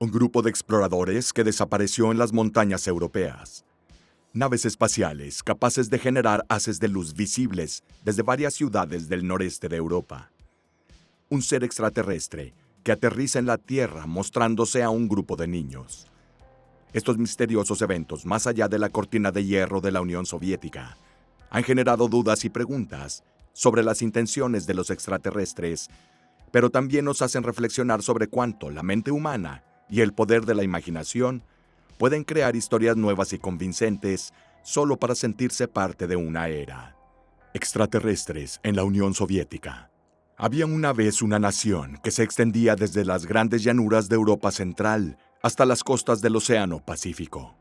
Un grupo de exploradores que desapareció en las montañas europeas. Naves espaciales capaces de generar haces de luz visibles desde varias ciudades del noreste de Europa. Un ser extraterrestre que aterriza en la Tierra mostrándose a un grupo de niños. Estos misteriosos eventos, más allá de la cortina de hierro de la Unión Soviética, han generado dudas y preguntas sobre las intenciones de los extraterrestres, pero también nos hacen reflexionar sobre cuánto la mente humana y el poder de la imaginación pueden crear historias nuevas y convincentes solo para sentirse parte de una era. Extraterrestres en la Unión Soviética. Había una vez una nación que se extendía desde las grandes llanuras de Europa Central hasta las costas del Océano Pacífico.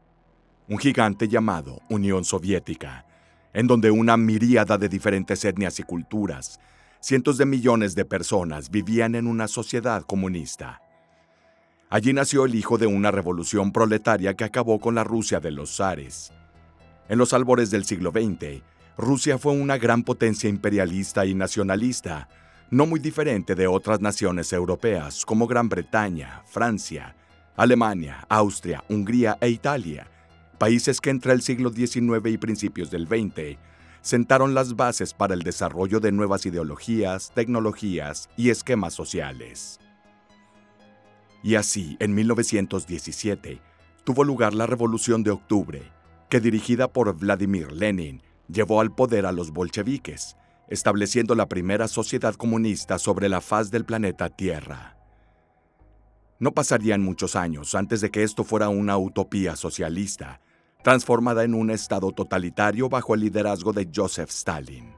Un gigante llamado Unión Soviética, en donde una miríada de diferentes etnias y culturas, cientos de millones de personas vivían en una sociedad comunista. Allí nació el hijo de una revolución proletaria que acabó con la Rusia de los zares. En los albores del siglo XX, Rusia fue una gran potencia imperialista y nacionalista, no muy diferente de otras naciones europeas como Gran Bretaña, Francia, Alemania, Austria, Hungría e Italia, países que entre el siglo XIX y principios del XX sentaron las bases para el desarrollo de nuevas ideologías, tecnologías y esquemas sociales. Y así, en 1917, tuvo lugar la Revolución de Octubre, que dirigida por Vladimir Lenin, llevó al poder a los bolcheviques, estableciendo la primera sociedad comunista sobre la faz del planeta Tierra. No pasarían muchos años antes de que esto fuera una utopía socialista, transformada en un estado totalitario bajo el liderazgo de Joseph Stalin.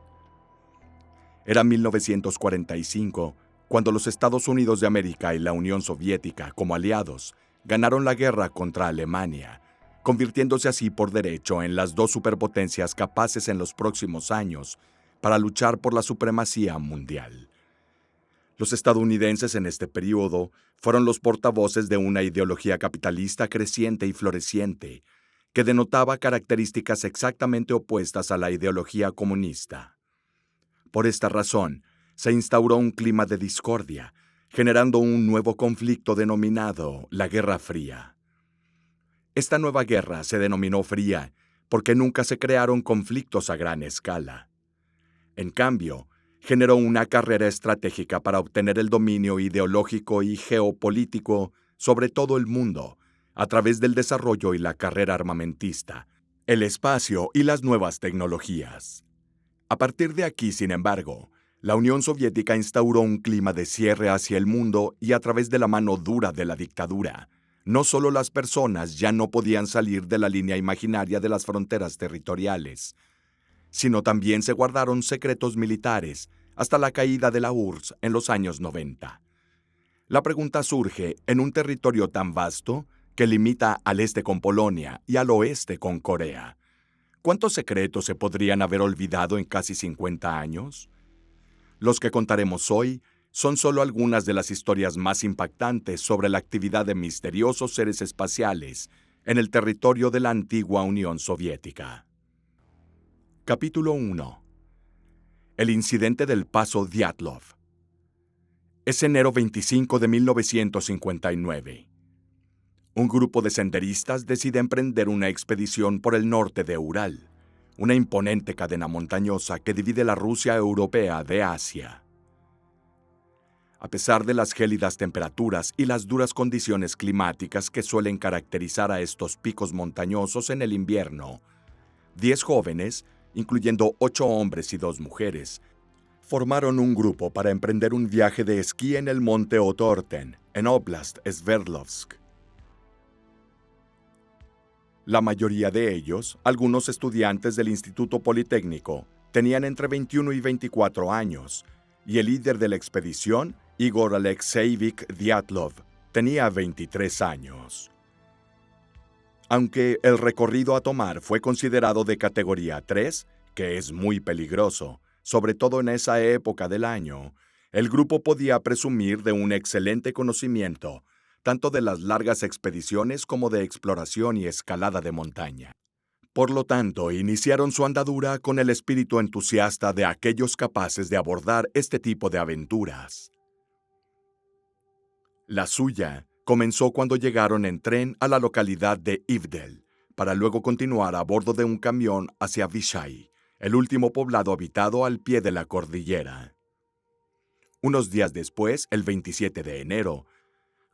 Era 1945, cuando los Estados Unidos de América y la Unión Soviética, como aliados, ganaron la guerra contra Alemania, convirtiéndose así por derecho en las dos superpotencias capaces en los próximos años para luchar por la supremacía mundial. Los estadounidenses en este periodo fueron los portavoces de una ideología capitalista creciente y floreciente, que denotaba características exactamente opuestas a la ideología comunista. Por esta razón, se instauró un clima de discordia, generando un nuevo conflicto denominado la Guerra Fría. Esta nueva guerra se denominó fría porque nunca se crearon conflictos a gran escala. En cambio, generó una carrera estratégica para obtener el dominio ideológico y geopolítico sobre todo el mundo, a través del desarrollo y la carrera armamentista, el espacio y las nuevas tecnologías. A partir de aquí, sin embargo, la Unión Soviética instauró un clima de cierre hacia el mundo y a través de la mano dura de la dictadura, no solo las personas ya no podían salir de la línea imaginaria de las fronteras territoriales, sino también se guardaron secretos militares hasta la caída de la URSS en los años 90. La pregunta surge en un territorio tan vasto que limita al este con Polonia y al oeste con Corea. ¿Cuántos secretos se podrían haber olvidado en casi 50 años? Los que contaremos hoy son solo algunas de las historias más impactantes sobre la actividad de misteriosos seres espaciales en el territorio de la antigua Unión Soviética. Capítulo 1. El incidente del Paso Dyatlov. Es enero 25 de 1959. Un grupo de senderistas decide emprender una expedición por el norte de Ural, una imponente cadena montañosa que divide la Rusia europea de Asia. A pesar de las gélidas temperaturas y las duras condiciones climáticas que suelen caracterizar a estos picos montañosos en el invierno, 10 jóvenes, incluyendo 8 hombres y 2 mujeres, formaron un grupo para emprender un viaje de esquí en el monte Otorten, en Oblast Sverdlovsk. La mayoría de ellos, algunos estudiantes del Instituto Politécnico, tenían entre 21 y 24 años, y el líder de la expedición, Igor Alexeyevich Dyatlov, tenía 23 años. Aunque el recorrido a tomar fue considerado de categoría 3, que es muy peligroso, sobre todo en esa época del año, el grupo podía presumir de un excelente conocimiento, tanto de las largas expediciones como de exploración y escalada de montaña. Por lo tanto, iniciaron su andadura con el espíritu entusiasta de aquellos capaces de abordar este tipo de aventuras. La suya comenzó cuando llegaron en tren a la localidad de Ivdel, para luego continuar a bordo de un camión hacia Vishay, el último poblado habitado al pie de la cordillera. Unos días después, el 27 de enero,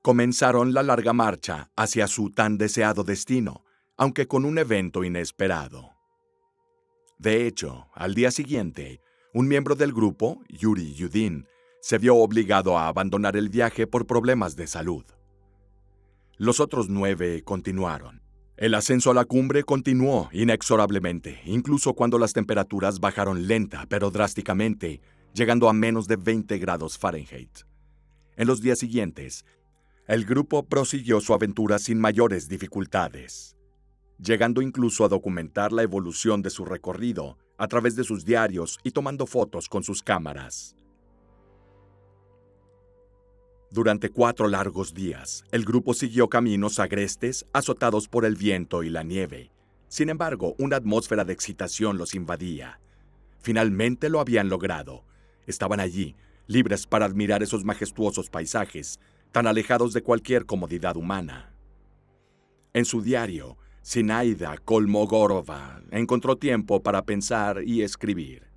comenzaron la larga marcha hacia su tan deseado destino, aunque con un evento inesperado. De hecho, al día siguiente, un miembro del grupo, Yuri Yudin, se vio obligado a abandonar el viaje por problemas de salud. Los otros 9 continuaron. El ascenso a la cumbre continuó inexorablemente, incluso cuando las temperaturas bajaron lenta pero drásticamente, llegando a menos de 20 grados Fahrenheit. En los días siguientes, el grupo prosiguió su aventura sin mayores dificultades, llegando incluso a documentar la evolución de su recorrido a través de sus diarios y tomando fotos con sus cámaras. Durante 4 largos días, el grupo siguió caminos agrestes azotados por el viento y la nieve. Sin embargo, una atmósfera de excitación los invadía. Finalmente lo habían logrado. Estaban allí, libres para admirar esos majestuosos paisajes, tan alejados de cualquier comodidad humana. En su diario, Zinaida Kolmogorova encontró tiempo para pensar y escribir.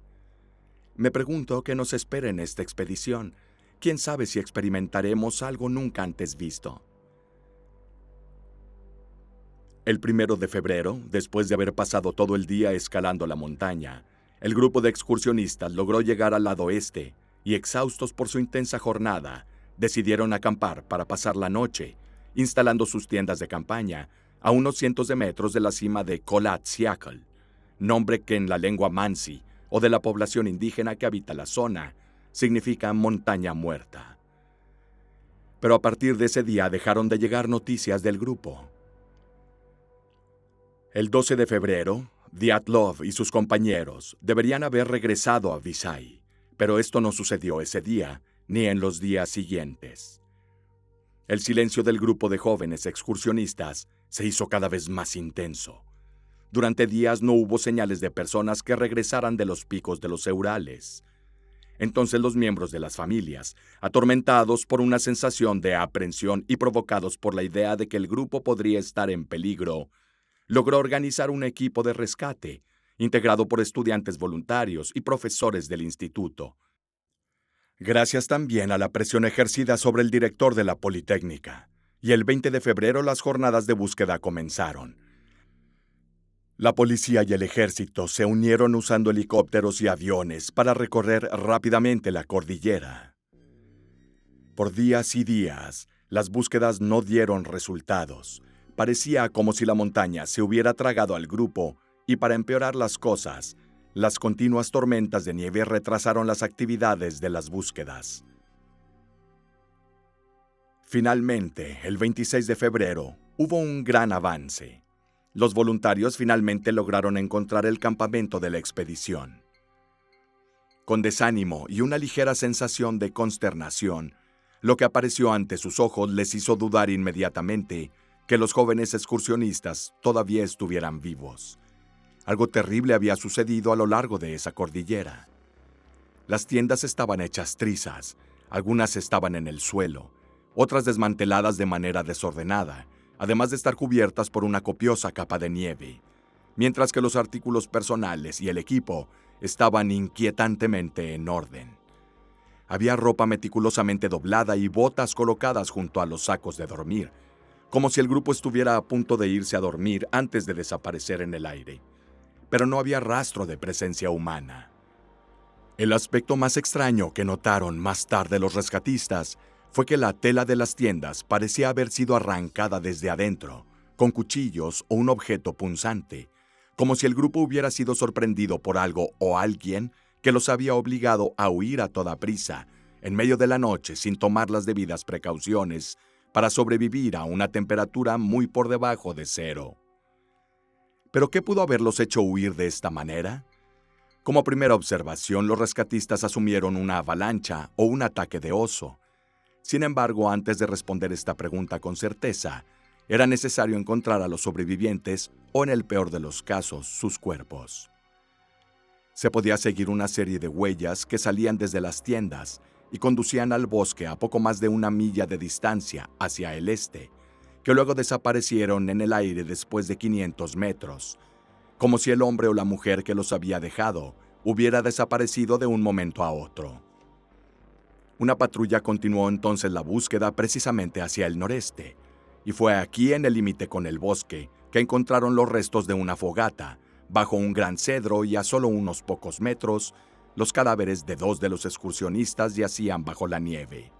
Me pregunto qué nos espera en esta expedición. ¿Quién sabe si experimentaremos algo nunca antes visto? El 1 de febrero, después de haber pasado todo el día escalando la montaña, el grupo de excursionistas logró llegar al lado este y, exhaustos por su intensa jornada, decidieron acampar para pasar la noche, instalando sus tiendas de campaña a unos cientos de metros de la cima de Kholat Syakhl, nombre que en la lengua mansi o de la población indígena que habita la zona significa montaña muerta. Pero a partir de ese día dejaron de llegar noticias del grupo. El 12 de febrero, Dyatlov y sus compañeros deberían haber regresado a Vishay, pero esto no sucedió ese día ni en los días siguientes. El silencio del grupo de jóvenes excursionistas se hizo cada vez más intenso. Durante días no hubo señales de personas que regresaran de los picos de los Urales. Entonces los miembros de las familias, atormentados por una sensación de aprensión y provocados por la idea de que el grupo podría estar en peligro, logró organizar un equipo de rescate, integrado por estudiantes voluntarios y profesores del instituto. Gracias también a la presión ejercida sobre el director de la Politécnica, y el 20 de febrero las jornadas de búsqueda comenzaron. La policía y el ejército se unieron usando helicópteros y aviones para recorrer rápidamente la cordillera. Por días y días, las búsquedas no dieron resultados. Parecía como si la montaña se hubiera tragado al grupo y, para empeorar las cosas, las continuas tormentas de nieve retrasaron las actividades de las búsquedas. Finalmente, el 26 de febrero, hubo un gran avance. Los voluntarios finalmente lograron encontrar el campamento de la expedición. Con desánimo y una ligera sensación de consternación, lo que apareció ante sus ojos les hizo dudar inmediatamente que los jóvenes excursionistas todavía estuvieran vivos. Algo terrible había sucedido a lo largo de esa cordillera. Las tiendas estaban hechas trizas, algunas estaban en el suelo, otras desmanteladas de manera desordenada, además de estar cubiertas por una copiosa capa de nieve, mientras que los artículos personales y el equipo estaban inquietantemente en orden. Había ropa meticulosamente doblada y botas colocadas junto a los sacos de dormir, como si el grupo estuviera a punto de irse a dormir antes de desaparecer en el aire. Pero no había rastro de presencia humana. El aspecto más extraño que notaron más tarde los rescatistas fue que la tela de las tiendas parecía haber sido arrancada desde adentro, con cuchillos o un objeto punzante, como si el grupo hubiera sido sorprendido por algo o alguien que los había obligado a huir a toda prisa, en medio de la noche sin tomar las debidas precauciones para sobrevivir a una temperatura muy por debajo de 0. ¿Pero qué pudo haberlos hecho huir de esta manera? Como primera observación, los rescatistas asumieron una avalancha o un ataque de oso. Sin embargo, antes de responder esta pregunta con certeza, era necesario encontrar a los sobrevivientes o, en el peor de los casos, sus cuerpos. Se podía seguir una serie de huellas que salían desde las tiendas y conducían al bosque a poco más de 1 milla de distancia hacia el este, que luego desaparecieron en el aire después de 500 metros, como si el hombre o la mujer que los había dejado hubiera desaparecido de un momento a otro. Una patrulla continuó entonces la búsqueda precisamente hacia el noreste, y fue aquí en el límite con el bosque que encontraron los restos de una fogata, bajo un gran cedro y a solo unos pocos metros, los cadáveres de 2 de los excursionistas yacían bajo la nieve.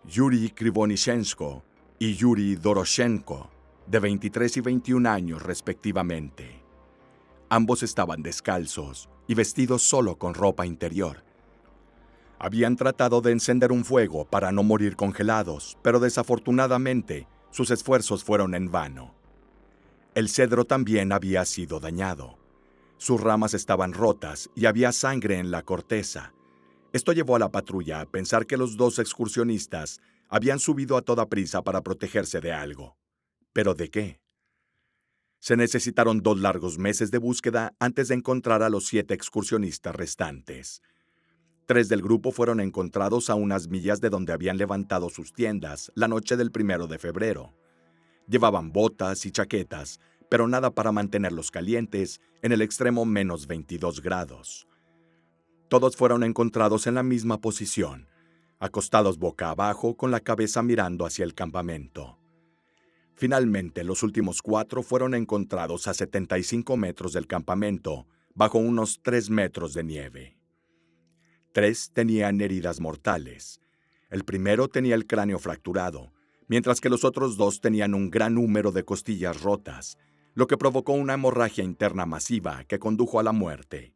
Yuri Krivonishenko y Yuri Doroshenko, de 23 y 21 años respectivamente. Ambos estaban descalzos y vestidos solo con ropa interior. Habían tratado de encender un fuego para no morir congelados, pero desafortunadamente sus esfuerzos fueron en vano. El cedro también había sido dañado. Sus ramas estaban rotas y había sangre en la corteza. Esto llevó a la patrulla a pensar que los 2 excursionistas habían subido a toda prisa para protegerse de algo. ¿Pero de qué? Se necesitaron 2 largos meses de búsqueda antes de encontrar a los 7 excursionistas restantes. 3 del grupo fueron encontrados a unas millas de donde habían levantado sus tiendas la noche del 1 de febrero. Llevaban botas y chaquetas, pero nada para mantenerlos calientes en el extremo menos 22 grados. Todos fueron encontrados en la misma posición, acostados boca abajo con la cabeza mirando hacia el campamento. Finalmente, los últimos 4 fueron encontrados a 75 metros del campamento, bajo unos 3 metros de nieve. 3 tenían heridas mortales. El primero tenía el cráneo fracturado, mientras que los otros 2 tenían un gran número de costillas rotas, lo que provocó una hemorragia interna masiva que condujo a la muerte.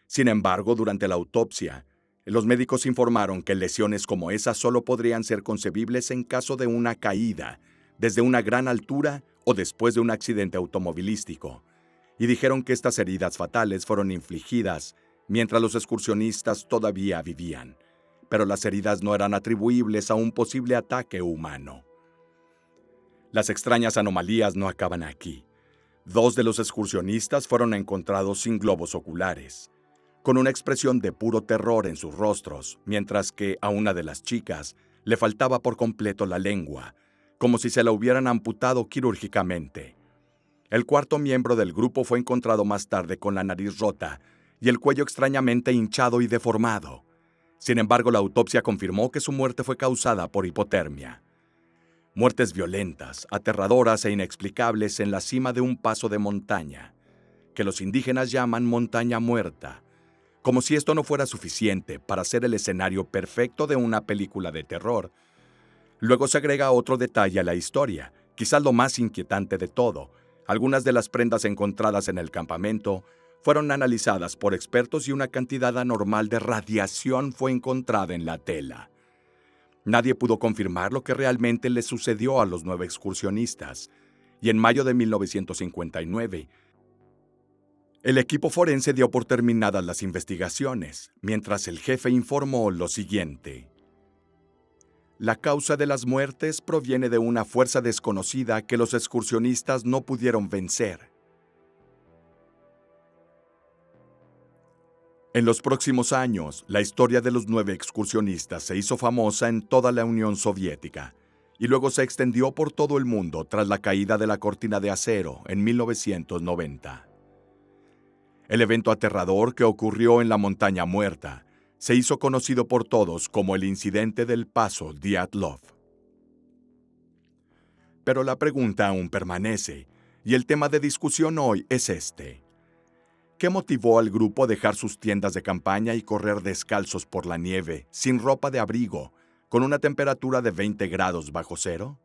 Sin embargo, durante la autopsia, los médicos informaron que lesiones como esas solo podrían ser concebibles en caso de una caída, desde una gran altura o después de un accidente automovilístico, y dijeron que estas heridas fatales fueron infligidas mientras los excursionistas todavía vivían, pero las heridas no eran atribuibles a un posible ataque humano. Las extrañas anomalías no acaban aquí. 2 de los excursionistas fueron encontrados sin globos oculares, con una expresión de puro terror en sus rostros, mientras que a una de las chicas le faltaba por completo la lengua, como si se la hubieran amputado quirúrgicamente. El 4.º miembro del grupo fue encontrado más tarde con la nariz rota y el cuello extrañamente hinchado y deformado. Sin embargo, la autopsia confirmó que su muerte fue causada por hipotermia. Muertes violentas, aterradoras e inexplicables en la cima de un paso de montaña, que los indígenas llaman montaña muerta, como si esto no fuera suficiente para ser el escenario perfecto de una película de terror. Luego se agrega otro detalle a la historia, quizás lo más inquietante de todo. Algunas de las prendas encontradas en el campamento fueron analizadas por expertos y una cantidad anormal de radiación fue encontrada en la tela. Nadie pudo confirmar lo que realmente les sucedió a los 9 excursionistas, y en mayo de 1959, el equipo forense dio por terminadas las investigaciones, mientras el jefe informó lo siguiente. La causa de las muertes proviene de una fuerza desconocida que los excursionistas no pudieron vencer. En los próximos años, la historia de los 9 excursionistas se hizo famosa en toda la Unión Soviética y luego se extendió por todo el mundo tras la caída de la cortina de acero en 1990. El evento aterrador que ocurrió en la Montaña Muerta se hizo conocido por todos como el incidente del Paso Dyatlov. Pero la pregunta aún permanece, y el tema de discusión hoy es este. ¿Qué motivó al grupo a dejar sus tiendas de campaña y correr descalzos por la nieve, sin ropa de abrigo, con una temperatura de 20 grados bajo cero?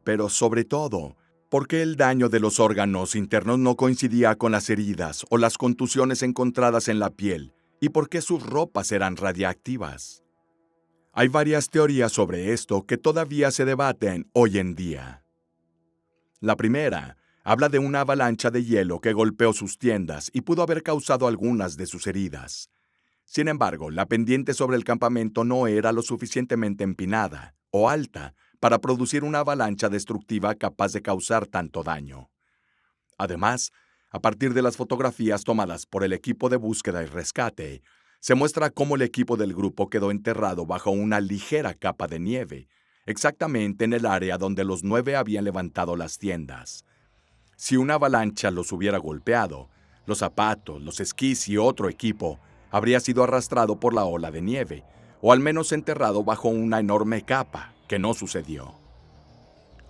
Pero sobre todo, ¿por qué el daño de los órganos internos no coincidía con las heridas o las contusiones encontradas en la piel? ¿Y por qué sus ropas eran radiactivas? Hay varias teorías sobre esto que todavía se debaten hoy en día. La primera habla de una avalancha de hielo que golpeó sus tiendas y pudo haber causado algunas de sus heridas. Sin embargo, la pendiente sobre el campamento no era lo suficientemente empinada o alta para producir una avalancha destructiva capaz de causar tanto daño. Además, a partir de las fotografías tomadas por el equipo de búsqueda y rescate, Se muestra cómo el equipo del grupo quedó enterrado bajo una ligera capa de nieve, exactamente en el área donde los 9 habían levantado las tiendas. Si una avalancha los hubiera golpeado, los zapatos, los esquís y otro equipo habría sido arrastrado por la ola de nieve, o al menos enterrado bajo una enorme capa, que no sucedió.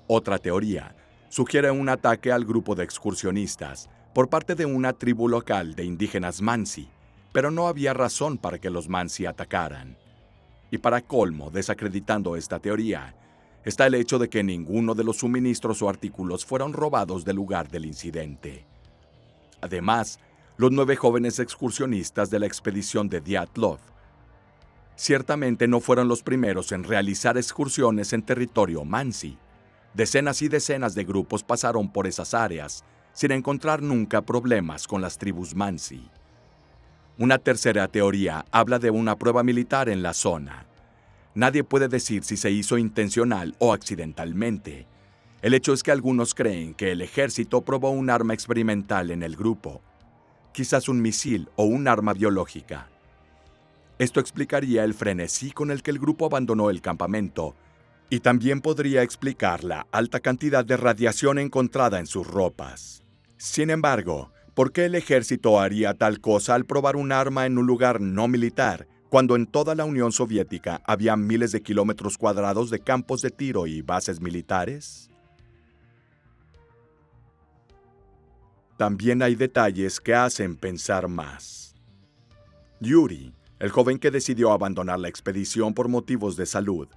Otra teoría sugiere un ataque al grupo de excursionistas por parte de una tribu local de indígenas Mansi, pero no había razón para que los Mansi atacaran. Y para colmo, desacreditando esta teoría, está el hecho de que ninguno de los suministros o artículos fueron robados del lugar del incidente. Además, los 9 jóvenes excursionistas de la expedición de Dyatlov ciertamente no fueron los primeros en realizar excursiones en territorio Mansi. Decenas y decenas de grupos pasaron por esas áreas sin encontrar nunca problemas con las tribus Mansi. Una tercera teoría habla de una prueba militar en la zona. Nadie puede decir si se hizo intencional o accidentalmente. El hecho es que algunos creen que el ejército probó un arma experimental en el grupo, quizás un misil o un arma biológica. Esto explicaría el frenesí con el que el grupo abandonó el campamento y también podría explicar la alta cantidad de radiación encontrada en sus ropas. Sin embargo, ¿por qué el ejército haría tal cosa al probar un arma en un lugar no militar, cuando en toda la Unión Soviética había miles de kilómetros cuadrados de campos de tiro y bases militares? También hay detalles que hacen pensar más. Yuri, el joven que decidió abandonar la expedición por motivos de salud,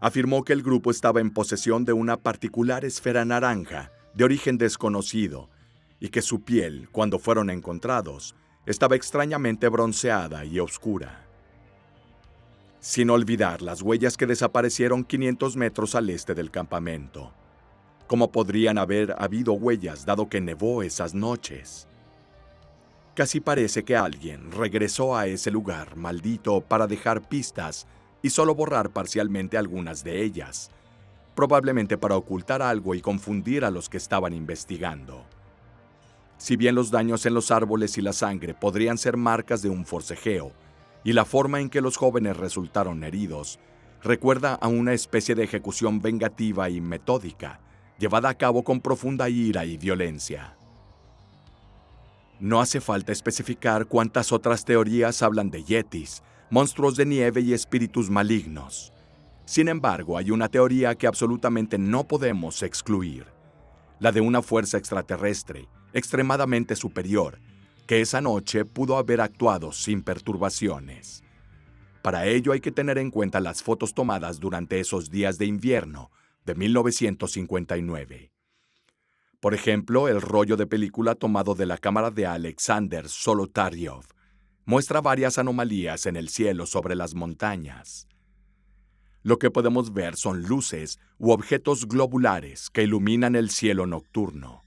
afirmó que el grupo estaba en posesión de una particular esfera naranja de origen desconocido y que su piel, cuando fueron encontrados, estaba extrañamente bronceada y oscura. Sin olvidar las huellas que desaparecieron 500 metros al este del campamento. ¿Cómo podrían haber habido huellas dado que nevó esas noches? Casi parece que alguien regresó a ese lugar maldito para dejar pistas y solo borrar parcialmente algunas de ellas, probablemente para ocultar algo y confundir a los que estaban investigando. Si bien los daños en los árboles y la sangre podrían ser marcas de un forcejeo, y la forma en que los jóvenes resultaron heridos recuerda a una especie de ejecución vengativa y metódica, llevada a cabo con profunda ira y violencia. No hace falta especificar cuántas otras teorías hablan de yetis, monstruos de nieve y espíritus malignos. Sin embargo, hay una teoría que absolutamente no podemos excluir, la de una fuerza extraterrestre, extremadamente superior, que esa noche pudo haber actuado sin perturbaciones. Para ello hay que tener en cuenta las fotos tomadas durante esos días de invierno de 1959. Por ejemplo, el rollo de película tomado de la cámara de Alexander Solotaryov muestra varias anomalías en el cielo sobre las montañas. Lo que podemos ver son luces u objetos globulares que iluminan el cielo nocturno.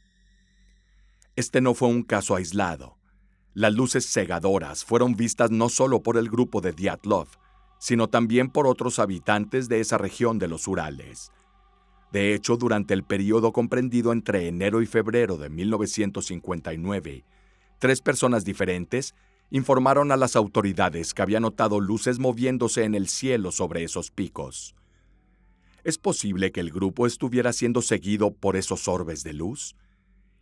Este no fue un caso aislado. Las luces cegadoras fueron vistas no solo por el grupo de Dyatlov, sino también por otros habitantes de esa región de los Urales. De hecho, durante el periodo comprendido entre enero y febrero de 1959, 3 personas diferentes informaron a las autoridades que habían notado luces moviéndose en el cielo sobre esos picos. ¿Es posible que el grupo estuviera siendo seguido por esos orbes de luz?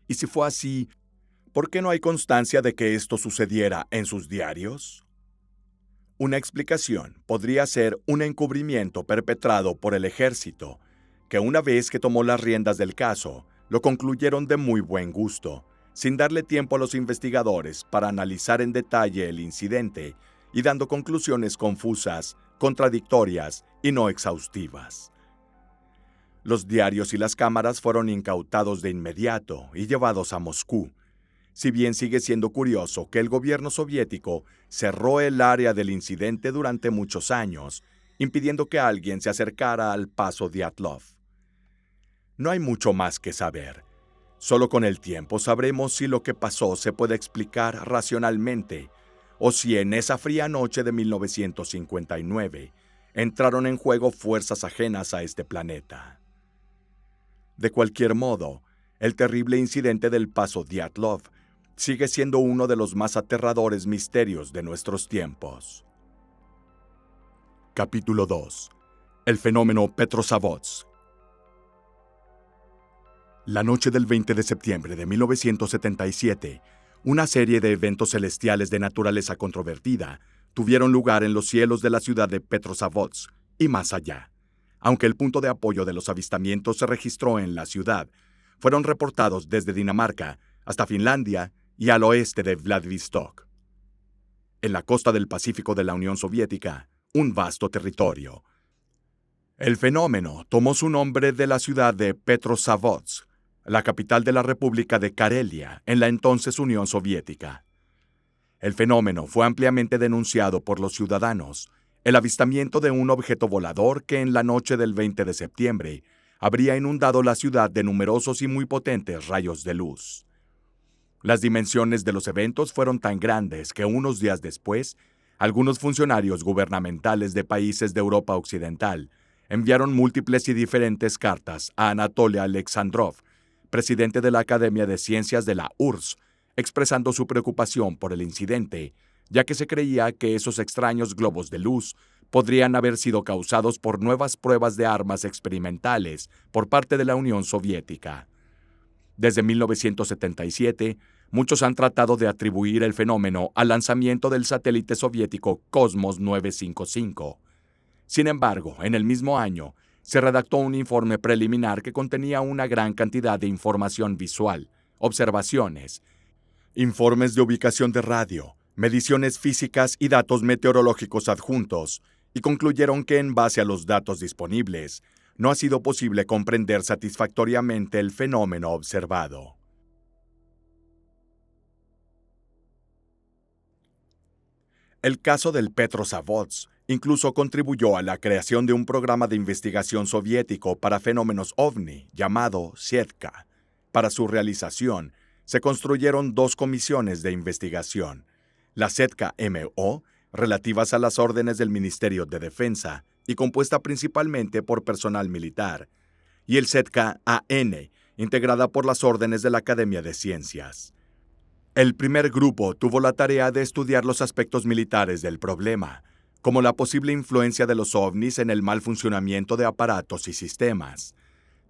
Y si fue así, ¿por qué no hay constancia de que esto sucediera en sus diarios? Una explicación podría ser un encubrimiento perpetrado por el ejército, que una vez que tomó las riendas del caso, lo concluyeron de muy buen gusto, sin darle tiempo a los investigadores para analizar en detalle el incidente y dando conclusiones confusas, contradictorias y no exhaustivas. Los diarios y las cámaras fueron incautados de inmediato y llevados a Moscú, si bien sigue siendo curioso que el gobierno soviético cerró el área del incidente durante muchos años, impidiendo que alguien se acercara al paso Dyatlov. No hay mucho más que saber. Solo con el tiempo sabremos si lo que pasó se puede explicar racionalmente, o si en esa fría noche de 1959 entraron en juego fuerzas ajenas a este planeta. De cualquier modo, el terrible incidente del paso Dyatlov sigue siendo uno de los más aterradores misterios de nuestros tiempos. Capítulo 2. El fenómeno Petrozavodsk. La noche del 20 de septiembre de 1977, una serie de eventos celestiales de naturaleza controvertida tuvieron lugar en los cielos de la ciudad de Petrozavodsk y más allá. Aunque el punto de apoyo de los avistamientos se registró en la ciudad, fueron reportados desde Dinamarca hasta Finlandia y al oeste de Vladivostok. En la costa del Pacífico de la Unión Soviética, un vasto territorio. El fenómeno tomó su nombre de la ciudad de Petrozavodsk, la capital de la República de Karelia, en la entonces Unión Soviética. El fenómeno fue ampliamente denunciado por los ciudadanos, el avistamiento de un objeto volador que en la noche del 20 de septiembre habría inundado la ciudad de numerosos y muy potentes rayos de luz. Las dimensiones de los eventos fueron tan grandes que unos días después, algunos funcionarios gubernamentales de países de Europa Occidental enviaron múltiples y diferentes cartas a Anatoly Alexandrov, presidente de la Academia de Ciencias de la URSS, expresando su preocupación por el incidente, ya que se creía que esos extraños globos de luz podrían haber sido causados por nuevas pruebas de armas experimentales por parte de la Unión Soviética. Desde 1977, muchos han tratado de atribuir el fenómeno al lanzamiento del satélite soviético Cosmos 955. Sin embargo, en el mismo año, se redactó un informe preliminar que contenía una gran cantidad de información visual, observaciones, informes de ubicación de radio, mediciones físicas y datos meteorológicos adjuntos, y concluyeron que en base a los datos disponibles, no ha sido posible comprender satisfactoriamente el fenómeno observado. El caso del Petrozavodsk incluso contribuyó a la creación de un programa de investigación soviético para fenómenos OVNI llamado SETKA. Para su realización, se construyeron dos comisiones de investigación, la SETKA-MO, relativas a las órdenes del Ministerio de Defensa y compuesta principalmente por personal militar, y el SETKA-AN, integrada por las órdenes de la Academia de Ciencias. El primer grupo tuvo la tarea de estudiar los aspectos militares del problema, como la posible influencia de los ovnis en el mal funcionamiento de aparatos y sistemas,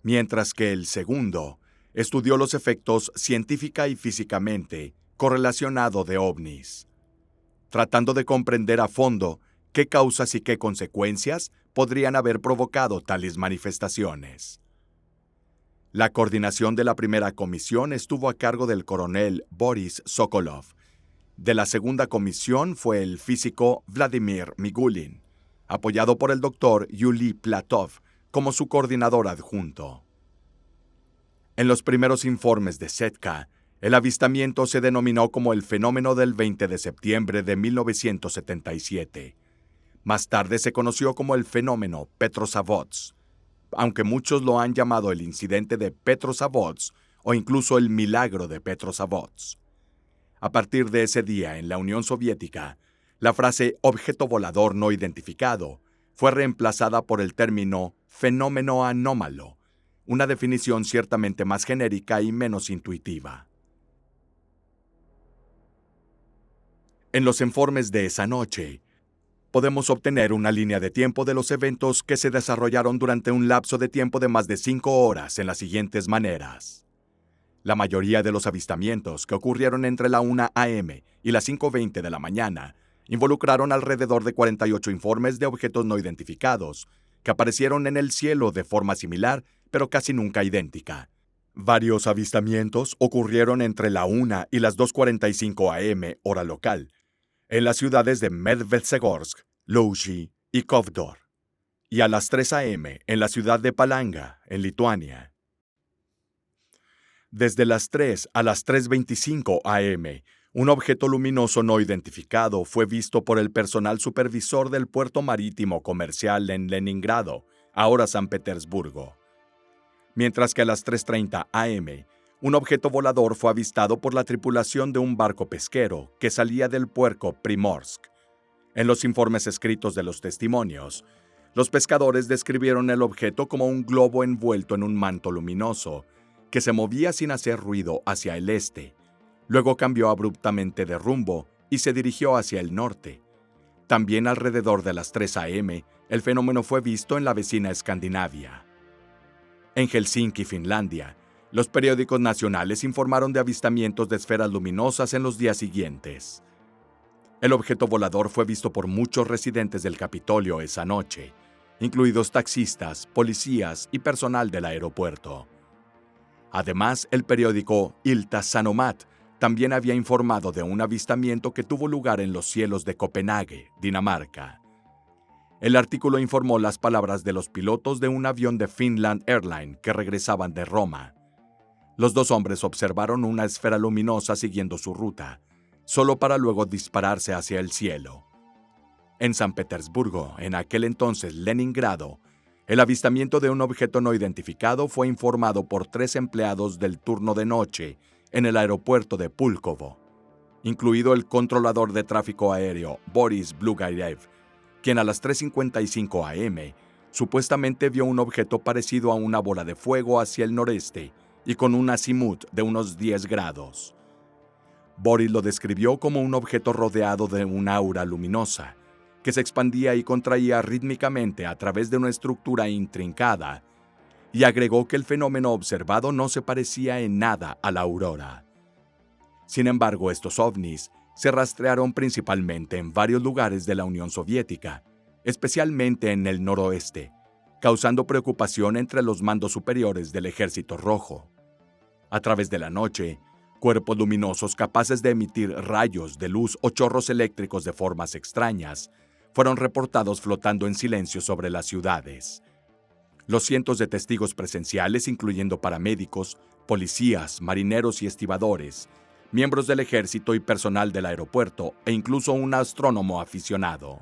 mientras que el segundo estudió los efectos científica y físicamente correlacionados de ovnis, tratando de comprender a fondo qué causas y qué consecuencias podrían haber provocado tales manifestaciones. La coordinación de la primera comisión estuvo a cargo del coronel Boris Sokolov. De la segunda comisión fue el físico Vladimir Migulin, apoyado por el doctor Yuli Platov como su coordinador adjunto. En los primeros informes de SETKA, el avistamiento se denominó como el fenómeno del 20 de septiembre de 1977. Más tarde se conoció como el fenómeno Petrozavodsk, aunque muchos lo han llamado el incidente de Petrozavodsk o incluso el milagro de Petrozavodsk. A partir de ese día, en la Unión Soviética, la frase objeto volador no identificado fue reemplazada por el término fenómeno anómalo, una definición ciertamente más genérica y menos intuitiva. En los informes de esa noche, podemos obtener una línea de tiempo de los eventos que se desarrollaron durante un lapso de tiempo de más de 5 horas en las siguientes maneras. La mayoría de los avistamientos que ocurrieron entre la 1 a.m. y las 5:20 de la mañana involucraron alrededor de 48 informes de objetos no identificados que aparecieron en el cielo de forma similar, pero casi nunca idéntica. Varios avistamientos ocurrieron entre la 1 y las 2:45 a.m. hora local, en las ciudades de Medvedegorsk, Louji y Kovdor, y a las 3 a.m. en la ciudad de Palanga, en Lituania. Desde las 3 a las 3:25 a.m., un objeto luminoso no identificado fue visto por el personal supervisor del puerto marítimo comercial en Leningrado, ahora San Petersburgo. Mientras que a las 3:30 a.m., un objeto volador fue avistado por la tripulación de un barco pesquero que salía del puerto Primorsk. En los informes escritos de los testimonios, los pescadores describieron el objeto como un globo envuelto en un manto luminoso que se movía sin hacer ruido hacia el este, Luego cambió abruptamente de rumbo y se dirigió hacia el norte. También alrededor de las 3 a.m., el fenómeno fue visto en la vecina Escandinavia. En Helsinki, Finlandia, los periódicos nacionales informaron de avistamientos de esferas luminosas en los días siguientes. El objeto volador fue visto por muchos residentes del Capitolio esa noche, incluidos taxistas, policías y personal del aeropuerto. Además, el periódico Ilta-Sanomat también había informado de un avistamiento que tuvo lugar en los cielos de Copenhague, Dinamarca. El artículo informó las palabras de los pilotos de un avión de Finland Airlines que regresaban de Roma. Los dos hombres observaron una esfera luminosa siguiendo su ruta, solo para luego dispararse hacia el cielo. En San Petersburgo, en aquel entonces Leningrado, el avistamiento de un objeto no identificado fue informado por 3 empleados del turno de noche en el aeropuerto de Púlkovo, incluido el controlador de tráfico aéreo Boris Blugayev, quien a las 3:55 a.m. supuestamente vio un objeto parecido a una bola de fuego hacia el noreste y con un azimut de unos 10 grados. Boris lo describió como un objeto rodeado de un aura luminosa, que se expandía y contraía rítmicamente a través de una estructura intrincada, y agregó que el fenómeno observado no se parecía en nada a la aurora. Sin embargo, estos ovnis se rastrearon principalmente en varios lugares de la Unión Soviética, especialmente en el noroeste, causando preocupación entre los mandos superiores del Ejército Rojo. A través de la noche, cuerpos luminosos capaces de emitir rayos de luz o chorros eléctricos de formas extrañas fueron reportados flotando en silencio sobre las ciudades. Los cientos de testigos presenciales, incluyendo paramédicos, policías, marineros y estibadores, miembros del ejército y personal del aeropuerto, e incluso un astrónomo aficionado.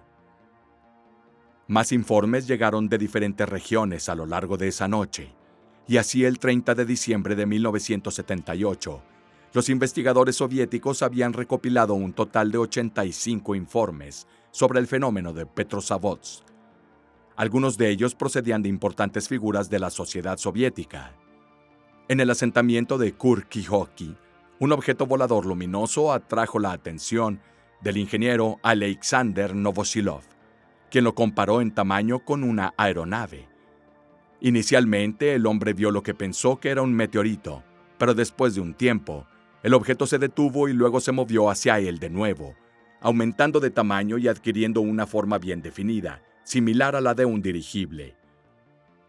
Más informes llegaron de diferentes regiones a lo largo de esa noche, y así el 30 de diciembre de 1978, los investigadores soviéticos habían recopilado un total de 85 informes sobre el fenómeno de Petrozavodsk. Algunos de ellos procedían de importantes figuras de la sociedad soviética. En el asentamiento de Kurkijoki, un objeto volador luminoso atrajo la atención del ingeniero Alexander Novosilov, quien lo comparó en tamaño con una aeronave. Inicialmente, el hombre vio lo que pensó que era un meteorito, pero después de un tiempo, el objeto se detuvo y luego se movió hacia él de nuevo, aumentando de tamaño y adquiriendo una forma bien definida, similar a la de un dirigible.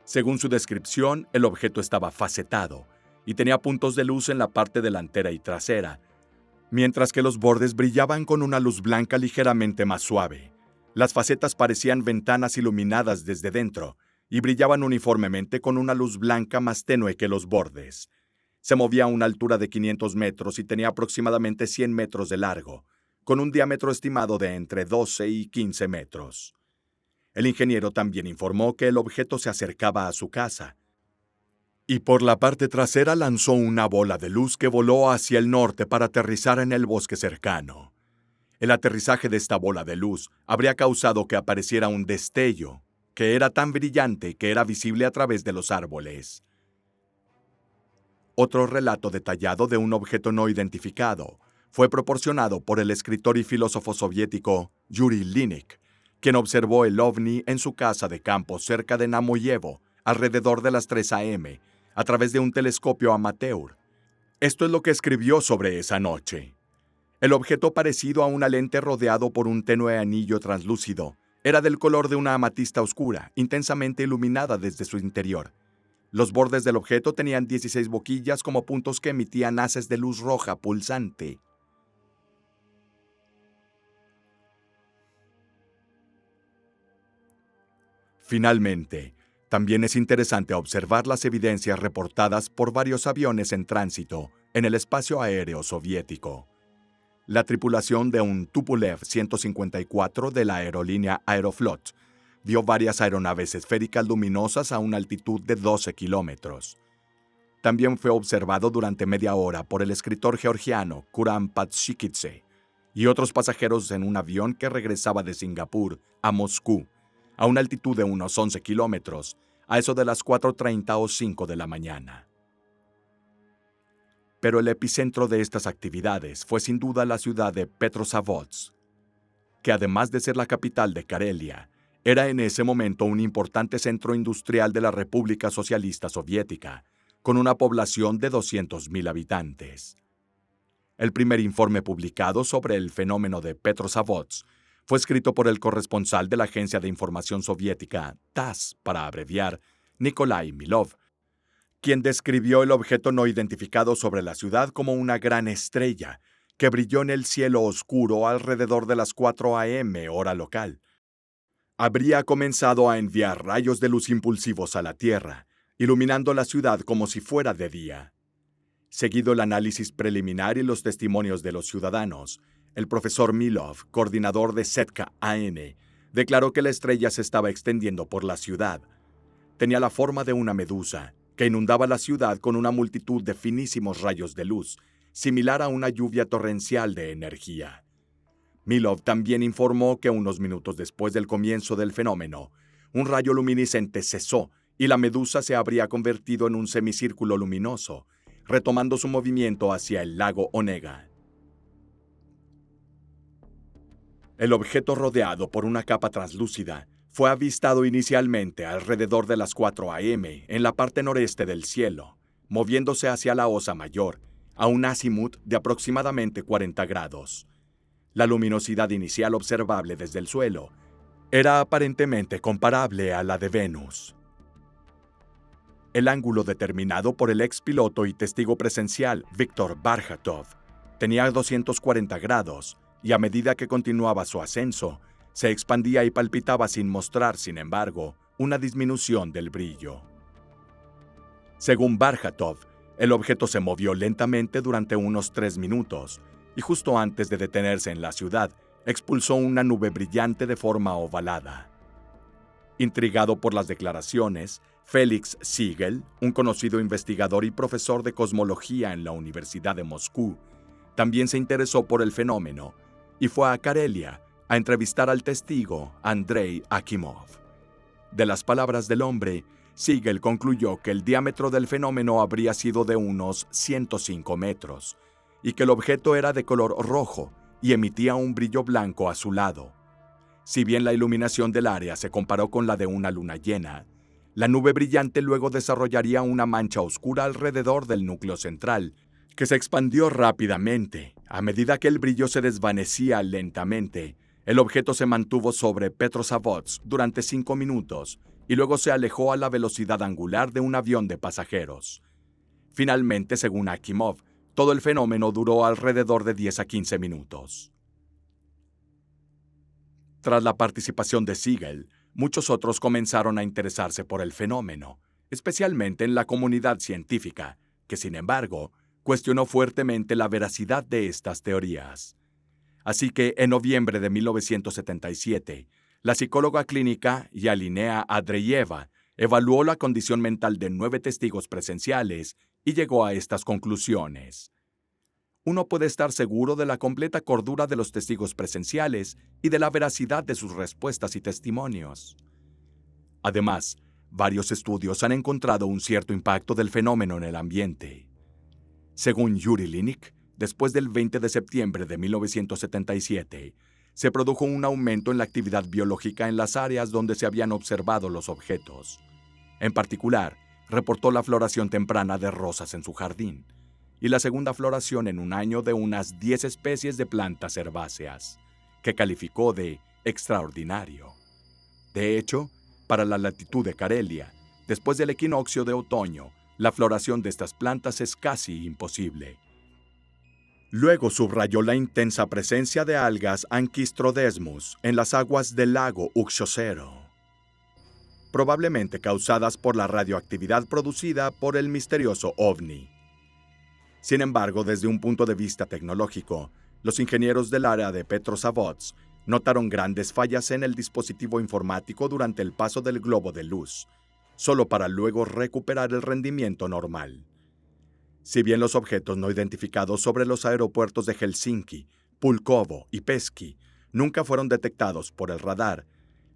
Según su descripción, el objeto estaba facetado y tenía puntos de luz en la parte delantera y trasera, mientras que los bordes brillaban con una luz blanca ligeramente más suave. Las facetas parecían ventanas iluminadas desde dentro y brillaban uniformemente con una luz blanca más tenue que los bordes. Se movía a una altura de 500 metros y tenía aproximadamente 100 metros de largo, con un diámetro estimado de entre 12 y 15 metros. El ingeniero también informó que el objeto se acercaba a su casa, y por la parte trasera lanzó una bola de luz que voló hacia el norte para aterrizar en el bosque cercano. El aterrizaje de esta bola de luz habría causado que apareciera un destello, que era tan brillante que era visible a través de los árboles. Otro relato detallado de un objeto no identificado fue proporcionado por el escritor y filósofo soviético Yuri Linik, quien observó el ovni en su casa de campo cerca de Namoyevo alrededor de las 3 a.m. a través de un telescopio amateur. Esto es lo que escribió sobre esa noche. El objeto, parecido a una lente rodeado por un tenue anillo translúcido, era del color de una amatista oscura, intensamente iluminada desde su interior. Los bordes del objeto tenían 16 boquillas como puntos que emitían haces de luz roja pulsante. Finalmente, también es interesante observar las evidencias reportadas por varios aviones en tránsito en el espacio aéreo soviético. La tripulación de un Tupolev 154 de la aerolínea Aeroflot vio varias aeronaves esféricas luminosas a una altitud de 12 kilómetros. También fue observado durante media hora por el escritor georgiano Kuram Patshikidze y otros pasajeros en un avión que regresaba de Singapur a Moscú, a una altitud de unos 11 kilómetros, a eso de las 4:30 o 5 de la mañana. pero el epicentro de estas actividades fue sin duda la ciudad de Petrozavodsk, que además de ser la capital de Karelia, era en ese momento un importante centro industrial de la República Socialista Soviética, con una población de 200.000 habitantes. El primer informe publicado sobre el fenómeno de Petrozavodsk fue escrito por el corresponsal de la Agencia de Información Soviética, TASS, para abreviar, Nikolai Milov, quien describió el objeto no identificado sobre la ciudad como una gran estrella que brilló en el cielo oscuro alrededor de las 4 a.m. hora local. Habría comenzado a enviar rayos de luz impulsivos a la Tierra, iluminando la ciudad como si fuera de día. Seguido el análisis preliminar y los testimonios de los ciudadanos, el profesor Milov, coordinador de Setka-AN, declaró que la estrella se estaba extendiendo por la ciudad. Tenía la forma de una medusa, que inundaba la ciudad con una multitud de finísimos rayos de luz, similar a una lluvia torrencial de energía. Milov también informó que unos minutos después del comienzo del fenómeno, un rayo luminiscente cesó y la medusa se habría convertido en un semicírculo luminoso, retomando su movimiento hacia el lago Onega. El objeto rodeado por una capa translúcida fue avistado inicialmente alrededor de las 4 a.m. en la parte noreste del cielo, moviéndose hacia la Osa Mayor, a un azimut de aproximadamente 40 grados. La luminosidad inicial observable desde el suelo era aparentemente comparable a la de Venus. El ángulo determinado por el expiloto y testigo presencial Víctor Barjatov tenía 240 grados y a medida que continuaba su ascenso, se expandía y palpitaba sin mostrar, sin embargo, una disminución del brillo. Según Barjatov, el objeto se movió lentamente durante unos 3 minutos y justo antes de detenerse en la ciudad, expulsó una nube brillante de forma ovalada. Intrigado por las declaraciones, Félix Siegel, un conocido investigador y profesor de cosmología en la Universidad de Moscú, también se interesó por el fenómeno y fue a Karelia a entrevistar al testigo Andrei Akimov. De las palabras del hombre, Siegel concluyó que el diámetro del fenómeno habría sido de unos 105 metros y que el objeto era de color rojo y emitía un brillo blanco azulado. Si bien la iluminación del área se comparó con la de una luna llena, la nube brillante luego desarrollaría una mancha oscura alrededor del núcleo central, que se expandió rápidamente. A medida que el brillo se desvanecía lentamente, el objeto se mantuvo sobre Petrozavodsk durante 5 minutos y luego se alejó a la velocidad angular de un avión de pasajeros. Finalmente, según Akimov, todo el fenómeno duró alrededor de 10 a 15 minutos. Tras la participación de Siegel, muchos otros comenzaron a interesarse por el fenómeno, especialmente en la comunidad científica, que sin embargo, cuestionó fuertemente la veracidad de estas teorías. Así que, en noviembre de 1977, la psicóloga clínica Yalinea Andreyeva evaluó la condición mental de 9 testigos presenciales y llegó a estas conclusiones. Uno puede estar seguro de la completa cordura de los testigos presenciales y de la veracidad de sus respuestas y testimonios. Además, varios estudios han encontrado un cierto impacto del fenómeno en el ambiente. Según Yuri Linik, después del 20 de septiembre de 1977, se produjo un aumento en la actividad biológica en las áreas donde se habían observado los objetos. En particular, reportó la floración temprana de rosas en su jardín y la segunda floración en un año de unas 10 especies de plantas herbáceas, que calificó de extraordinario. De hecho, para la latitud de Karelia, después del equinoccio de otoño, la floración de estas plantas es casi imposible. Luego subrayó la intensa presencia de algas Anchistrodesmus en las aguas del lago Uxosero, probablemente causadas por la radioactividad producida por el misterioso ovni. Sin embargo, desde un punto de vista tecnológico, los ingenieros del área de Petrozavodsk notaron grandes fallas en el dispositivo informático durante el paso del globo de luz, solo para luego recuperar el rendimiento normal. Si bien los objetos no identificados sobre los aeropuertos de Helsinki, Pulkovo y Peski nunca fueron detectados por el radar,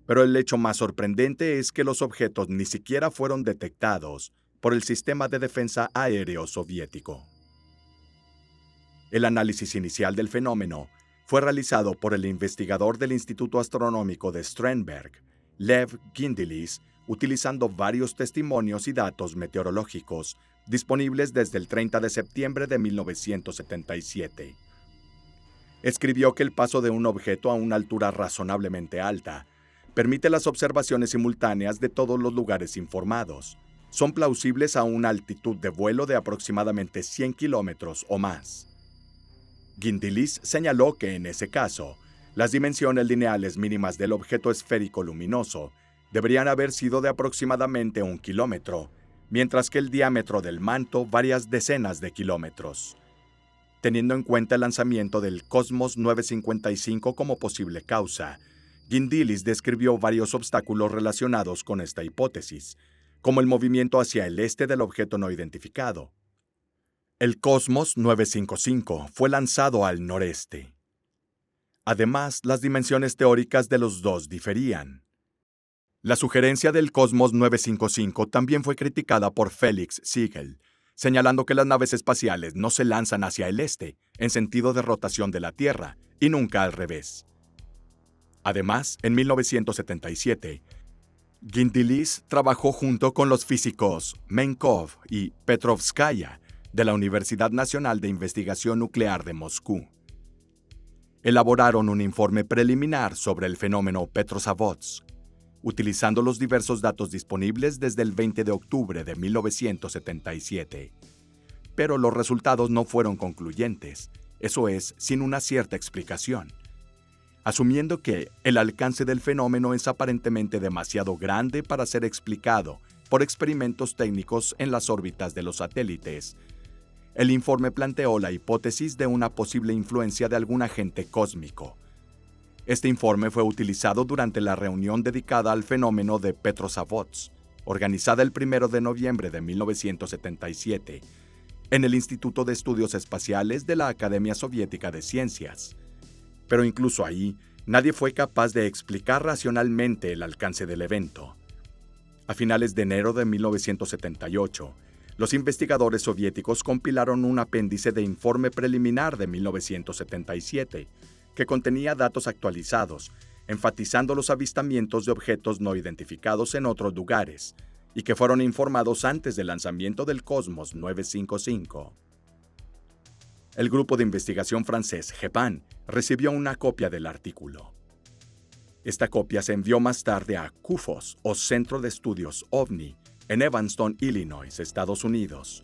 pero el hecho más sorprendente es que los objetos ni siquiera fueron detectados por el sistema de defensa aéreo soviético. El análisis inicial del fenómeno fue realizado por el investigador del Instituto Astronómico de Sternberg, Lev Gindelis, utilizando varios testimonios y datos meteorológicos disponibles desde el 30 de septiembre de 1977. Escribió que el paso de un objeto a una altura razonablemente alta permite las observaciones simultáneas de todos los lugares informados. Son plausibles a una altitud de vuelo de aproximadamente 100 kilómetros o más. Gindelis señaló que en ese caso, las dimensiones lineales mínimas del objeto esférico luminoso deberían haber sido de aproximadamente 1 kilómetro, mientras que el diámetro del manto varias decenas de kilómetros. Teniendo en cuenta el lanzamiento del Cosmos 955 como posible causa, Gindelis describió varios obstáculos relacionados con esta hipótesis, como el movimiento hacia el este del objeto no identificado. El Cosmos 955 fue lanzado al noreste. Además, las dimensiones teóricas de los dos diferían. La sugerencia del Cosmos 955 también fue criticada por Felix Siegel, señalando que las naves espaciales no se lanzan hacia el este, en sentido de rotación de la Tierra, y nunca al revés. Además, en 1977, Gindelis trabajó junto con los físicos Menkov y Petrovskaya de la Universidad Nacional de Investigación Nuclear de Moscú. Elaboraron un informe preliminar sobre el fenómeno Petrozavodsk, utilizando los diversos datos disponibles desde el 20 de octubre de 1977. Pero los resultados no fueron concluyentes, eso es, sin una cierta explicación. Asumiendo que el alcance del fenómeno es aparentemente demasiado grande para ser explicado por experimentos técnicos en las órbitas de los satélites, el informe planteó la hipótesis de una posible influencia de algún agente cósmico. Este informe fue utilizado durante la reunión dedicada al fenómeno de Petrozavodsk, organizada el 1 de noviembre de 1977, en el Instituto de Estudios Espaciales de la Academia Soviética de Ciencias. Pero incluso ahí, nadie fue capaz de explicar racionalmente el alcance del evento. A finales de enero de 1978, los investigadores soviéticos compilaron un apéndice de informe preliminar de 1977, que contenía datos actualizados, enfatizando los avistamientos de objetos no identificados en otros lugares, y que fueron informados antes del lanzamiento del Cosmos 955. El grupo de investigación francés GEPAN recibió una copia del artículo. Esta copia se envió más tarde a CUFOS, o Centro de Estudios OVNI, en Evanston, Illinois, Estados Unidos.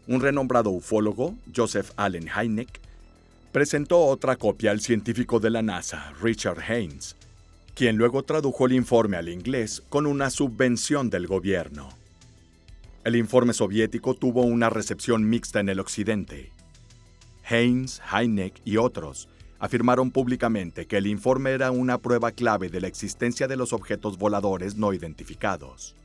Un renombrado ufólogo, Joseph Allen Hynek, presentó otra copia al científico de la NASA, Richard Haynes, quien luego tradujo el informe al inglés con una subvención del gobierno. El informe soviético tuvo una recepción mixta en el occidente. Haynes, Hynek y otros afirmaron públicamente que el informe era una prueba clave de la existencia de los objetos voladores no identificados.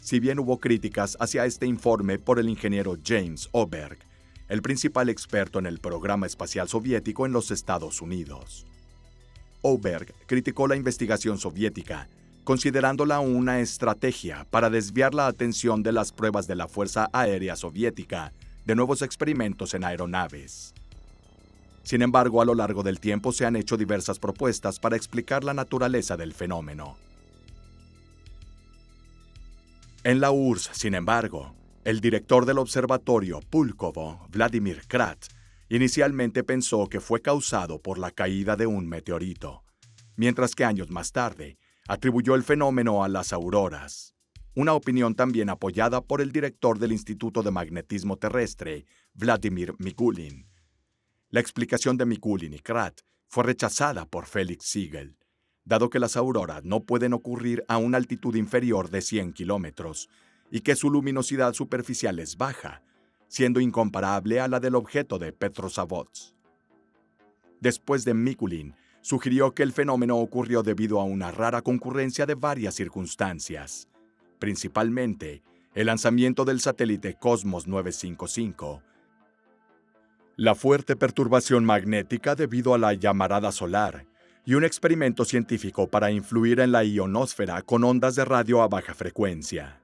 Si bien hubo críticas hacia este informe por el ingeniero James Oberg, el principal experto en el programa espacial soviético en los Estados Unidos. Oberg criticó la investigación soviética, considerándola una estrategia para desviar la atención de las pruebas de la Fuerza Aérea Soviética de nuevos experimentos en aeronaves. Sin embargo, a lo largo del tiempo se han hecho diversas propuestas para explicar la naturaleza del fenómeno. En la URSS, sin embargo, el director del observatorio Pulkovo, Vladimir Krat, inicialmente pensó que fue causado por la caída de un meteorito, mientras que años más tarde atribuyó el fenómeno a las auroras, una opinión también apoyada por el director del Instituto de Magnetismo Terrestre, Vladimir Mikulin. La explicación de Mikulin y Krat fue rechazada por Felix Siegel, dado que las auroras no pueden ocurrir a una altitud inferior de 100 kilómetros y que su luminosidad superficial es baja, siendo incomparable a la del objeto de Petrozavodsk. Después de Mikulin, sugirió que el fenómeno ocurrió debido a una rara concurrencia de varias circunstancias, principalmente el lanzamiento del satélite Cosmos 955, la fuerte perturbación magnética debido a la llamarada solar, y un experimento científico para influir en la ionosfera con ondas de radio a baja frecuencia.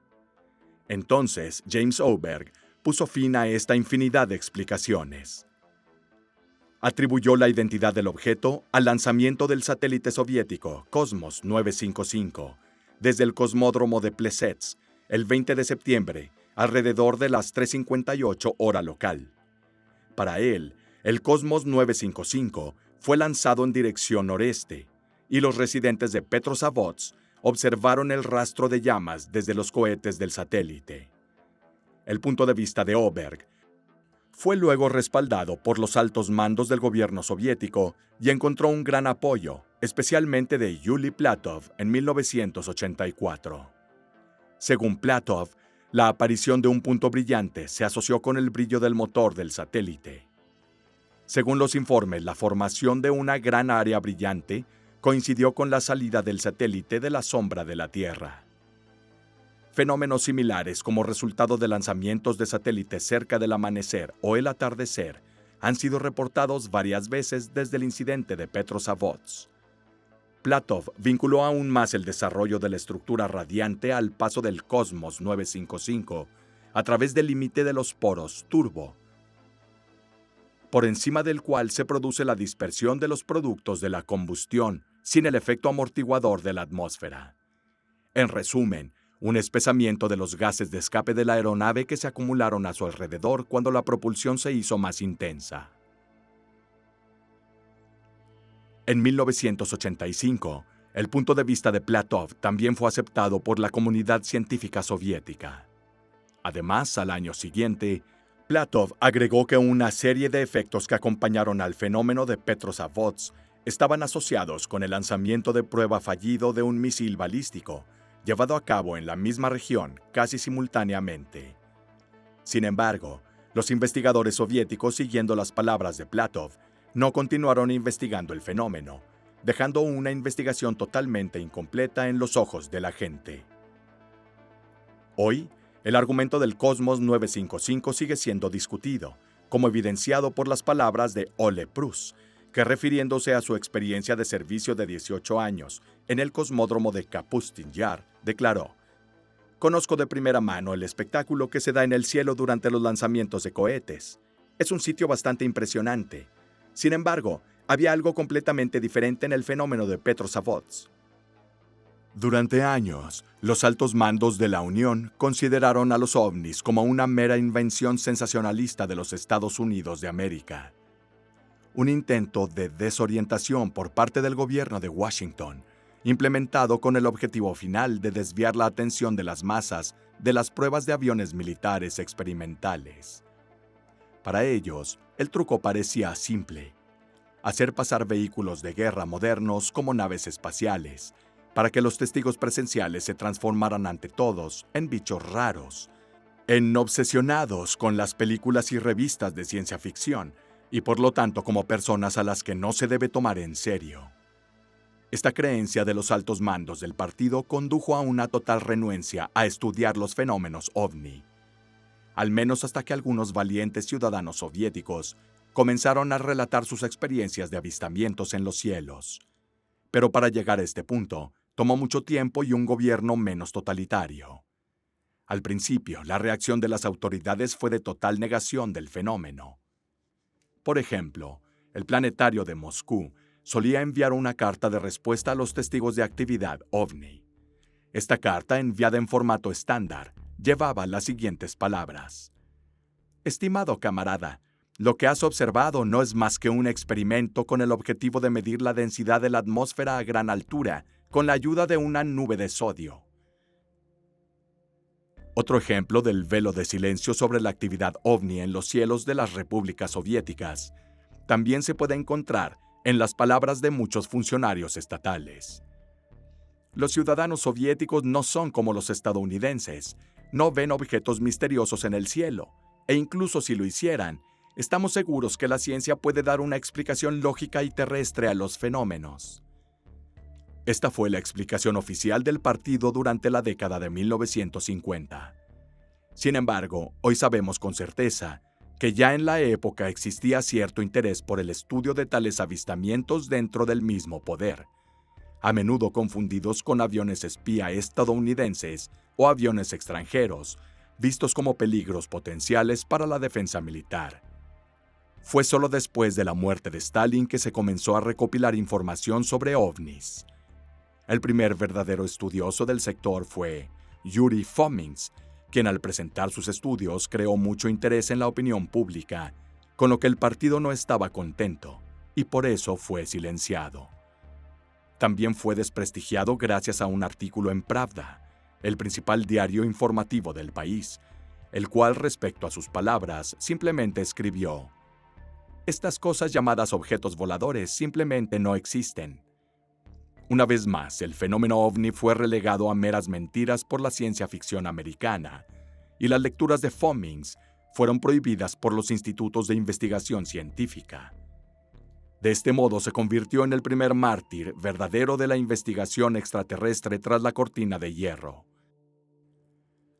Entonces, James Oberg puso fin a esta infinidad de explicaciones. atribuyó la identidad del objeto al lanzamiento del satélite soviético Cosmos 955 desde el cosmódromo de Plesetsk el 20 de septiembre, alrededor de las 3:58 hora local. Para él, el Cosmos 955 fue lanzado en dirección noreste, y los residentes de Petrozavodsk observaron el rastro de llamas desde los cohetes del satélite. El punto de vista de Oberg fue luego respaldado por los altos mandos del gobierno soviético y encontró un gran apoyo, especialmente de Yuri Platov en 1984. Según Platov, la aparición de un punto brillante se asoció con el brillo del motor del satélite. Según los informes, la formación de una gran área brillante coincidió con la salida del satélite de la sombra de la Tierra. Fenómenos similares como resultado de lanzamientos de satélites cerca del amanecer o el atardecer han sido reportados varias veces desde el incidente de Petrozavodsk. Platov vinculó aún más el desarrollo de la estructura radiante al paso del Cosmos 955 a través del límite de los poros turbo, por encima del cual se produce la dispersión de los productos de la combustión sin el efecto amortiguador de la atmósfera. En resumen, un espesamiento de los gases de escape de la aeronave que se acumularon a su alrededor cuando la propulsión se hizo más intensa. En 1985, el punto de vista de Platov también fue aceptado por la comunidad científica soviética. Además, al año siguiente, Platov agregó que una serie de efectos que acompañaron al fenómeno de Petrozavodsk estaban asociados con el lanzamiento de prueba fallido de un misil balístico, llevado a cabo en la misma región casi simultáneamente. Sin embargo, los investigadores soviéticos, siguiendo las palabras de Platov, no continuaron investigando el fenómeno, dejando una investigación totalmente incompleta en los ojos de la gente. Hoy, el argumento del Cosmos 955 sigue siendo discutido, como evidenciado por las palabras de Ole Prus, que refiriéndose a su experiencia de servicio de 18 años en el cosmódromo de Kapustin Yar, declaró: «Conozco de primera mano el espectáculo que se da en el cielo durante los lanzamientos de cohetes. Es un sitio bastante impresionante. Sin embargo, había algo completamente diferente en el fenómeno de Petrozavodsk». Durante años, los altos mandos de la Unión consideraron a los ovnis como una mera invención sensacionalista de los Estados Unidos de América. Un intento de desorientación por parte del gobierno de Washington, implementado con el objetivo final de desviar la atención de las masas de las pruebas de aviones militares experimentales. Para ellos, el truco parecía simple: hacer pasar vehículos de guerra modernos como naves espaciales, para que los testigos presenciales se transformaran ante todos en bichos raros, en obsesionados con las películas y revistas de ciencia ficción, y por lo tanto como personas a las que no se debe tomar en serio. Esta creencia de los altos mandos del partido condujo a una total renuencia a estudiar los fenómenos ovni, al menos hasta que algunos valientes ciudadanos soviéticos comenzaron a relatar sus experiencias de avistamientos en los cielos. Pero para llegar a este punto, tomó mucho tiempo y un gobierno menos totalitario. Al principio, la reacción de las autoridades fue de total negación del fenómeno. Por ejemplo, el planetario de Moscú solía enviar una carta de respuesta a los testigos de actividad ovni. Esta carta, enviada en formato estándar, llevaba las siguientes palabras: «Estimado camarada, lo que has observado no es más que un experimento con el objetivo de medir la densidad de la atmósfera a gran altura con la ayuda de una nube de sodio». Otro ejemplo del velo de silencio sobre la actividad ovni en los cielos de las repúblicas soviéticas también se puede encontrar en las palabras de muchos funcionarios estatales. Los ciudadanos soviéticos no son como los estadounidenses, no ven objetos misteriosos en el cielo, e incluso si lo hicieran, estamos seguros que la ciencia puede dar una explicación lógica y terrestre a los fenómenos. Esta fue la explicación oficial del partido durante la década de 1950. Sin embargo, hoy sabemos con certeza que ya en la época existía cierto interés por el estudio de tales avistamientos dentro del mismo poder, a menudo confundidos con aviones espía estadounidenses o aviones extranjeros, vistos como peligros potenciales para la defensa militar. Fue solo después de la muerte de Stalin que se comenzó a recopilar información sobre ovnis. El primer verdadero estudioso del sector fue Yuri Fomints, quien al presentar sus estudios creó mucho interés en la opinión pública, con lo que el partido no estaba contento, y por eso fue silenciado. También fue desprestigiado gracias a un artículo en Pravda, el principal diario informativo del país, el cual, respecto a sus palabras, simplemente escribió: "Estas cosas llamadas objetos voladores simplemente no existen". Una vez más, el fenómeno ovni fue relegado a meras mentiras por la ciencia ficción americana, y las lecturas de Fomints fueron prohibidas por los institutos de investigación científica. De este modo se convirtió en el primer mártir verdadero de la investigación extraterrestre tras la cortina de hierro.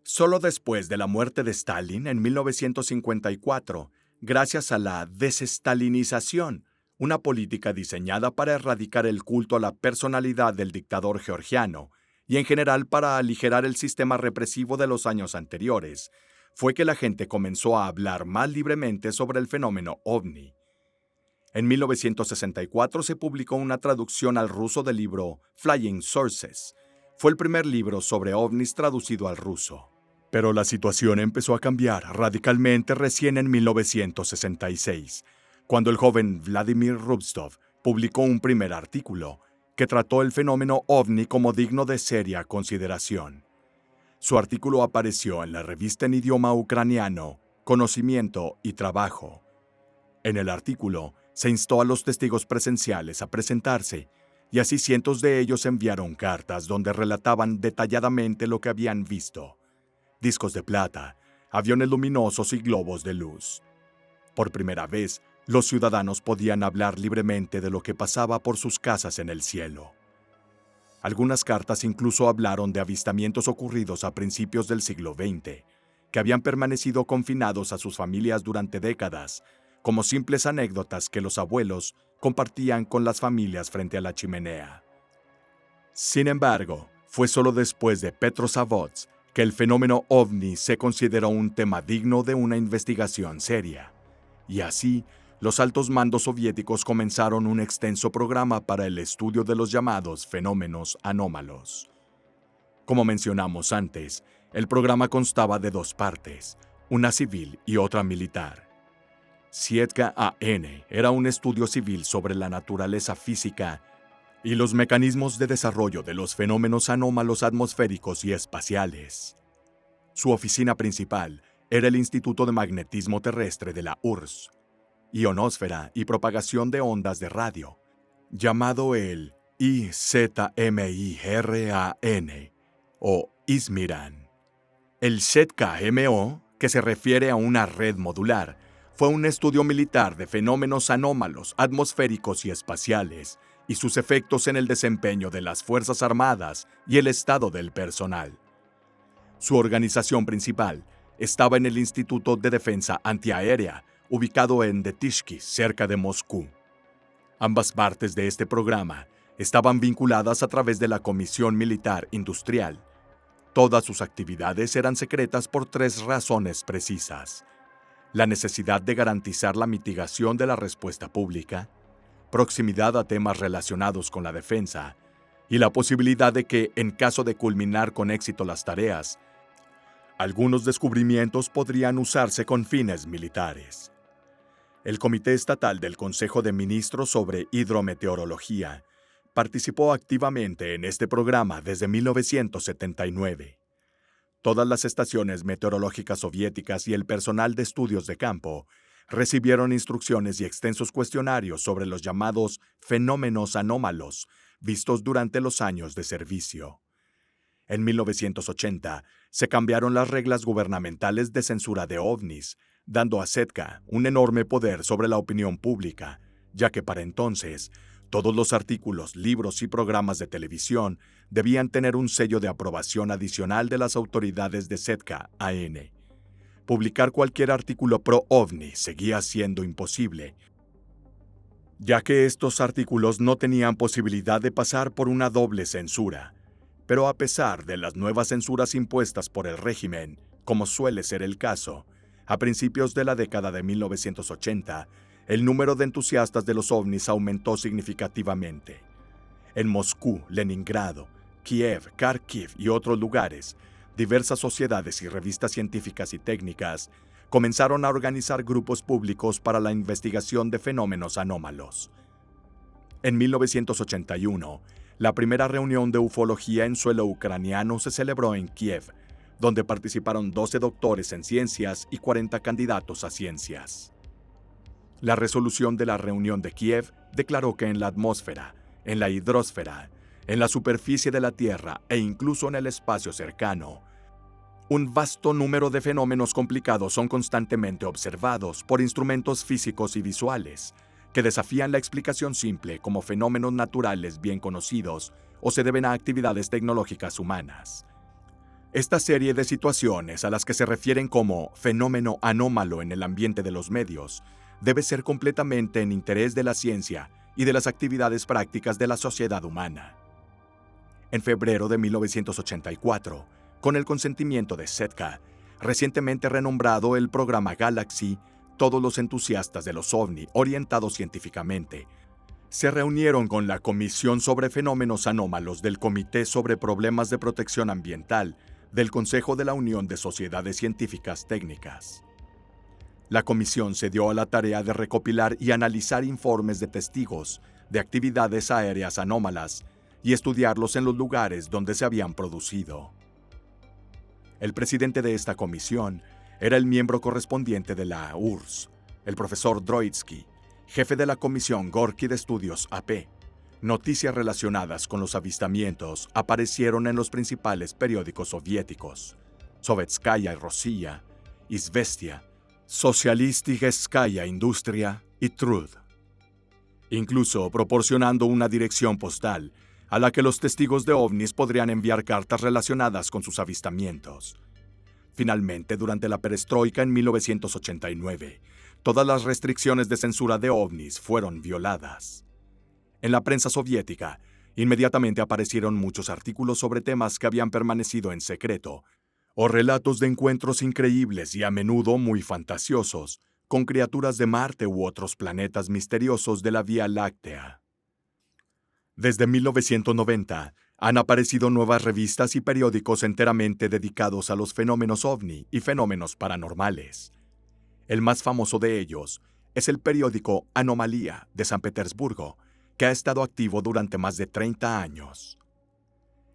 Solo después de la muerte de Stalin en 1954, gracias a la desestalinización, una política diseñada para erradicar el culto a la personalidad del dictador georgiano y en general para aligerar el sistema represivo de los años anteriores, fue que la gente comenzó a hablar más libremente sobre el fenómeno ovni. En 1964 se publicó una traducción al ruso del libro Flying Sources. Fue el primer libro sobre ovnis traducido al ruso. Pero la situación empezó a cambiar radicalmente recién en 1966, cuando el joven Vladimir Rubstov publicó un primer artículo que trató el fenómeno ovni como digno de seria consideración. Su artículo apareció en la revista en idioma ucraniano Conocimiento y Trabajo. En el artículo se instó a los testigos presenciales a presentarse, y así cientos de ellos enviaron cartas donde relataban detalladamente lo que habían visto: discos de plata, aviones luminosos y globos de luz. Por primera vez, los ciudadanos podían hablar libremente de lo que pasaba por sus casas en el cielo. Algunas cartas incluso hablaron de avistamientos ocurridos a principios del siglo XX, que habían permanecido confinados a sus familias durante décadas, como simples anécdotas que los abuelos compartían con las familias frente a la chimenea. Sin embargo, fue solo después de Petrozavodsk que el fenómeno ovni se consideró un tema digno de una investigación seria, y así los altos mandos soviéticos comenzaron un extenso programa para el estudio de los llamados fenómenos anómalos. Como mencionamos antes, el programa constaba de dos partes, una civil y otra militar. Sietka-AN era un estudio civil sobre la naturaleza física y los mecanismos de desarrollo de los fenómenos anómalos atmosféricos y espaciales. Su oficina principal era el Instituto de Magnetismo Terrestre de la URSS, Ionosfera y Propagación de Ondas de Radio, llamado el IZMIRAN o ISMIRAN. El ZKMO, que se refiere a una red modular, fue un estudio militar de fenómenos anómalos atmosféricos y espaciales y sus efectos en el desempeño de las Fuerzas Armadas y el estado del personal. Su organización principal estaba en el Instituto de Defensa Antiaérea, ubicado en Detishki, cerca de Moscú. Ambas partes de este programa estaban vinculadas a través de la Comisión Militar Industrial. Todas sus actividades eran secretas por tres razones precisas: la necesidad de garantizar la mitigación de la respuesta pública, proximidad a temas relacionados con la defensa y la posibilidad de que, en caso de culminar con éxito las tareas, algunos descubrimientos podrían usarse con fines militares. El Comité Estatal del Consejo de Ministros sobre Hidrometeorología participó activamente en este programa desde 1979. Todas las estaciones meteorológicas soviéticas y el personal de estudios de campo recibieron instrucciones y extensos cuestionarios sobre los llamados fenómenos anómalos vistos durante los años de servicio. En 1980 se cambiaron las reglas gubernamentales de censura de ovnis, dando a SETCA un enorme poder sobre la opinión pública, ya que para entonces todos los artículos, libros y programas de televisión debían tener un sello de aprobación adicional de las autoridades de SETCA-AN. Publicar cualquier artículo pro-ovni seguía siendo imposible, ya que estos artículos no tenían posibilidad de pasar por una doble censura. Pero a pesar de las nuevas censuras impuestas por el régimen, como suele ser el caso, a principios de la década de 1980, el número de entusiastas de los ovnis aumentó significativamente. En Moscú, Leningrado, Kiev, Kharkiv y otros lugares, diversas sociedades y revistas científicas y técnicas comenzaron a organizar grupos públicos para la investigación de fenómenos anómalos. En 1981, la primera reunión de ufología en suelo ucraniano se celebró en Kiev, donde participaron 12 doctores en ciencias y 40 candidatos a ciencias. La resolución de la reunión de Kiev declaró que en la atmósfera, en la hidrosfera, en la superficie de la Tierra e incluso en el espacio cercano, un vasto número de fenómenos complicados son constantemente observados por instrumentos físicos y visuales, que desafían la explicación simple como fenómenos naturales bien conocidos o se deben a actividades tecnológicas humanas. Esta serie de situaciones a las que se refieren como fenómeno anómalo en el ambiente de los medios debe ser completamente en interés de la ciencia y de las actividades prácticas de la sociedad humana. En febrero de 1984, con el consentimiento de SETCA, recientemente renombrado el programa Galaxy, todos los entusiastas de los ovni orientados científicamente se reunieron con la Comisión sobre Fenómenos Anómalos del Comité sobre Problemas de Protección Ambiental del Consejo de la Unión de Sociedades Científicas Técnicas. La comisión se dio a la tarea de recopilar y analizar informes de testigos de actividades aéreas anómalas y estudiarlos en los lugares donde se habían producido. El presidente de esta comisión era el miembro correspondiente de la URSS, el profesor Droitsky, jefe de la Comisión Gorky de Estudios AP. Noticias relacionadas con los avistamientos aparecieron en los principales periódicos soviéticos: Sovetskaya Rossiya, Izvestia, Socialisticskaya Industria y Trud, incluso proporcionando una dirección postal a la que los testigos de ovnis podrían enviar cartas relacionadas con sus avistamientos. Finalmente, durante la perestroika en 1989, todas las restricciones de censura de ovnis fueron violadas. En la prensa soviética, inmediatamente aparecieron muchos artículos sobre temas que habían permanecido en secreto, o relatos de encuentros increíbles y a menudo muy fantasiosos, con criaturas de Marte u otros planetas misteriosos de la Vía Láctea. Desde 1990, han aparecido nuevas revistas y periódicos enteramente dedicados a los fenómenos ovni y fenómenos paranormales. El más famoso de ellos es el periódico Anomalía de San Petersburgo, que ha estado activo durante más de 30 años.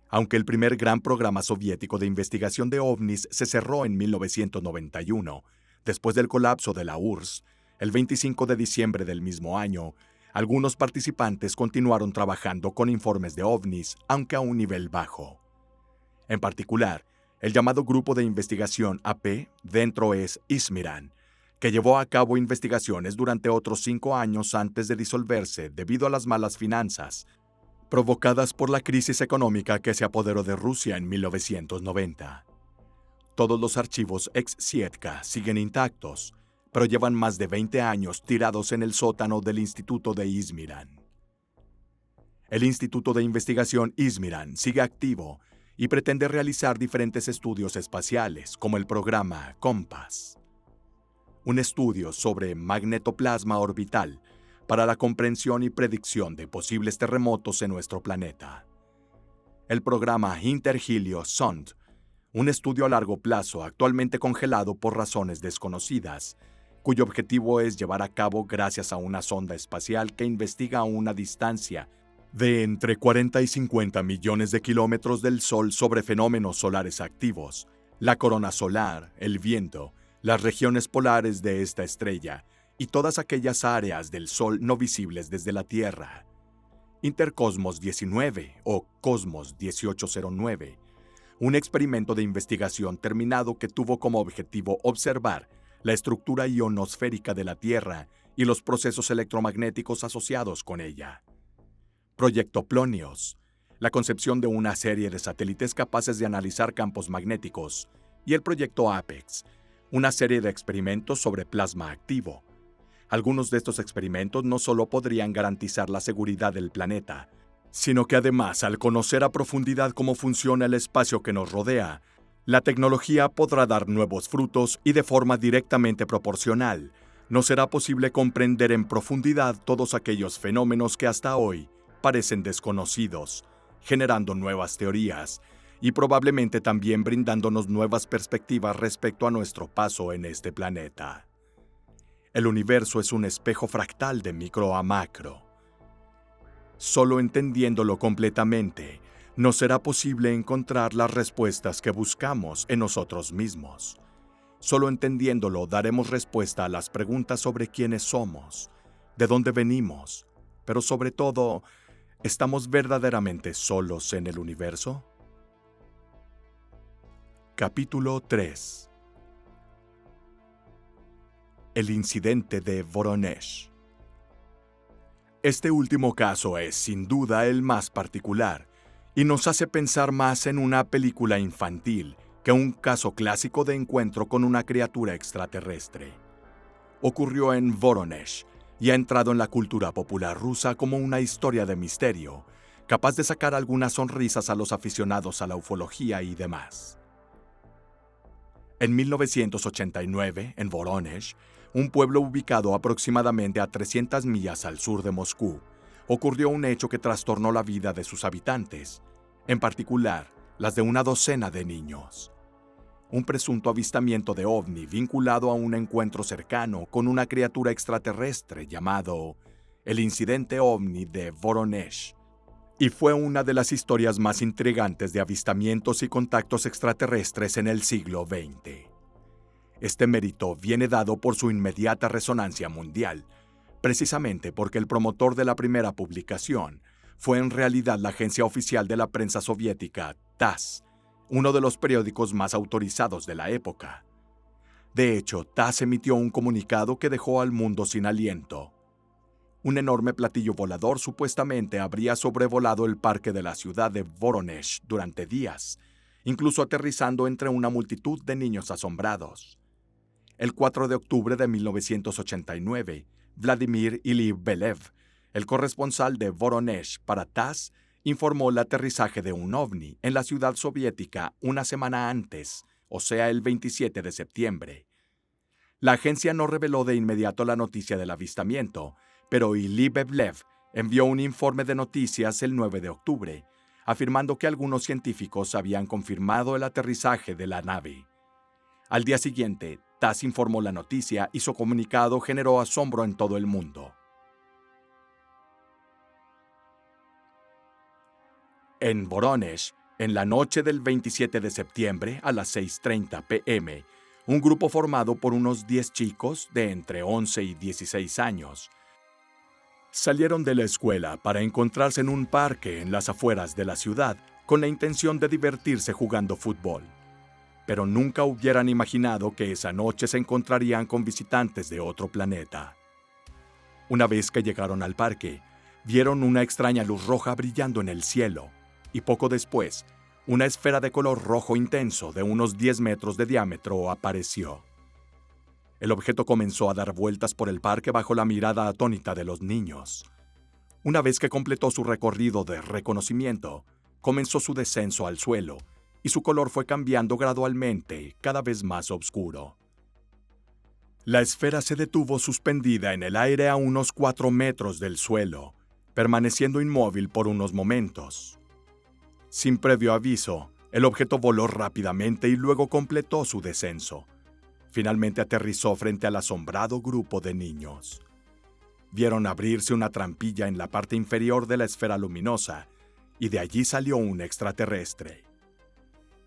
Aunque el primer gran programa soviético de investigación de ovnis se cerró en 1991, después del colapso de la URSS, el 25 de diciembre del mismo año, algunos participantes continuaron trabajando con informes de ovnis, aunque a un nivel bajo. En particular, el llamado Grupo de Investigación AP, dentro es Izmiran, que llevó a cabo investigaciones durante otros 5 años antes de disolverse debido a las malas finanzas, provocadas por la crisis económica que se apoderó de Rusia en 1990. Todos los archivos ex-Sietka siguen intactos, pero llevan más de 20 años tirados en el sótano del Instituto de Izmiran. El Instituto de Investigación Izmiran sigue activo y pretende realizar diferentes estudios espaciales, como el programa COMPAS, un estudio sobre magnetoplasma orbital para la comprensión y predicción de posibles terremotos en nuestro planeta. El programa Interhelios Sond, un estudio a largo plazo actualmente congelado por razones desconocidas, cuyo objetivo es llevar a cabo gracias a una sonda espacial que investiga a una distancia de entre 40 y 50 millones de kilómetros del Sol sobre fenómenos solares activos, la corona solar, el viento, las regiones polares de esta estrella y todas aquellas áreas del Sol no visibles desde la Tierra. Intercosmos 19 o Cosmos 1809, un experimento de investigación terminado que tuvo como objetivo observar la estructura ionosférica de la Tierra y los procesos electromagnéticos asociados con ella. Proyecto Plonios, la concepción de una serie de satélites capaces de analizar campos magnéticos, y el proyecto Apex, una serie de experimentos sobre plasma activo. Algunos de estos experimentos no solo podrían garantizar la seguridad del planeta, sino que además, al conocer a profundidad cómo funciona el espacio que nos rodea, la tecnología podrá dar nuevos frutos y de forma directamente proporcional no será posible comprender en profundidad todos aquellos fenómenos que hasta hoy parecen desconocidos, generando nuevas teorías y probablemente también brindándonos nuevas perspectivas respecto a nuestro paso en este planeta. El universo es un espejo fractal de micro a macro. Solo entendiéndolo completamente, nos será posible encontrar las respuestas que buscamos en nosotros mismos. Solo entendiéndolo daremos respuesta a las preguntas sobre quiénes somos, de dónde venimos, pero sobre todo, ¿estamos verdaderamente solos en el universo? Capítulo 3. El incidente de Voronezh. Este último caso es, sin duda, el más particular, y nos hace pensar más en una película infantil que un caso clásico de encuentro con una criatura extraterrestre. Ocurrió en Voronezh y ha entrado en la cultura popular rusa como una historia de misterio, capaz de sacar algunas sonrisas a los aficionados a la ufología y demás. En 1989, en Voronezh, un pueblo ubicado aproximadamente a 300 millas al sur de Moscú, ocurrió un hecho que trastornó la vida de sus habitantes, en particular las de una docena de niños. Un presunto avistamiento de ovni vinculado a un encuentro cercano con una criatura extraterrestre llamado el incidente ovni de Voronezh. Y fue una de las historias más intrigantes de avistamientos y contactos extraterrestres en el siglo XX. Este mérito viene dado por su inmediata resonancia mundial, precisamente porque el promotor de la primera publicación fue en realidad la agencia oficial de la prensa soviética, TASS, uno de los periódicos más autorizados de la época. De hecho, TASS emitió un comunicado que dejó al mundo sin aliento. Un enorme platillo volador supuestamente habría sobrevolado el parque de la ciudad de Voronezh durante días, incluso aterrizando entre una multitud de niños asombrados. El 4 de octubre de 1989, Vladimir Ilyich Belev, el corresponsal de Voronezh para TASS, informó el aterrizaje de un ovni en la ciudad soviética una semana antes, o sea, el 27 de septiembre. La agencia no reveló de inmediato la noticia del avistamiento, pero Ilyich Belev envió un informe de noticias el 9 de octubre, afirmando que algunos científicos habían confirmado el aterrizaje de la nave. Al día siguiente, TASS informó la noticia y su comunicado generó asombro en todo el mundo. En Voronezh, en la noche del 27 de septiembre a las 6:30 p.m., un grupo formado por unos 10 chicos de entre 11 y 16 años salieron de la escuela para encontrarse en un parque en las afueras de la ciudad con la intención de divertirse jugando fútbol. Pero nunca hubieran imaginado que esa noche se encontrarían con visitantes de otro planeta. Una vez que llegaron al parque, vieron una extraña luz roja brillando en el cielo, y poco después, una esfera de color rojo intenso de unos 10 metros de diámetro apareció. El objeto comenzó a dar vueltas por el parque bajo la mirada atónita de los niños. Una vez que completó su recorrido de reconocimiento, comenzó su descenso al suelo, y su color fue cambiando gradualmente, cada vez más oscuro. La esfera se detuvo suspendida en el aire a unos 4 metros del suelo, permaneciendo inmóvil por unos momentos. Sin previo aviso, el objeto voló rápidamente y luego completó su descenso. Finalmente aterrizó frente al asombrado grupo de niños. Vieron abrirse una trampilla en la parte inferior de la esfera luminosa, y de allí salió un extraterrestre.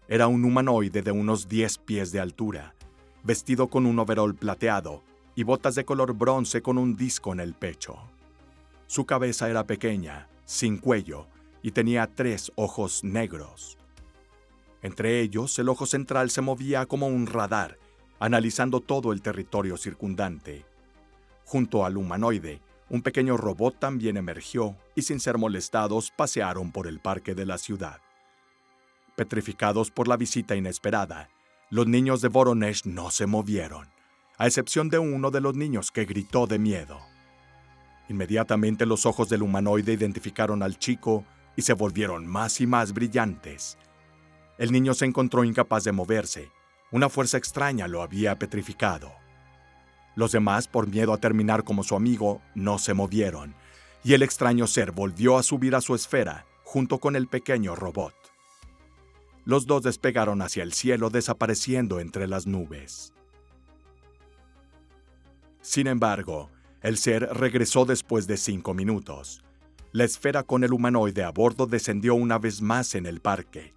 Era un humanoide de unos 10 pies de altura, vestido con un overol plateado y botas de color bronce con un disco en el pecho. Su cabeza era pequeña, sin cuello, y tenía 3 ojos negros. Entre ellos, el ojo central se movía como un radar, analizando todo el territorio circundante. Junto al humanoide, un pequeño robot también emergió y sin ser molestados pasearon por el parque de la ciudad. Petrificados por la visita inesperada, los niños de Voronezh no se movieron, a excepción de uno de los niños que gritó de miedo. Inmediatamente los ojos del humanoide identificaron al chico y se volvieron más y más brillantes. El niño se encontró incapaz de moverse. Una fuerza extraña lo había petrificado. Los demás, por miedo a terminar como su amigo, no se movieron, y el extraño ser volvió a subir a su esfera junto con el pequeño robot. Los dos despegaron hacia el cielo, desapareciendo entre las nubes. Sin embargo, el ser regresó después de 5 minutos. La esfera con el humanoide a bordo descendió una vez más en el parque.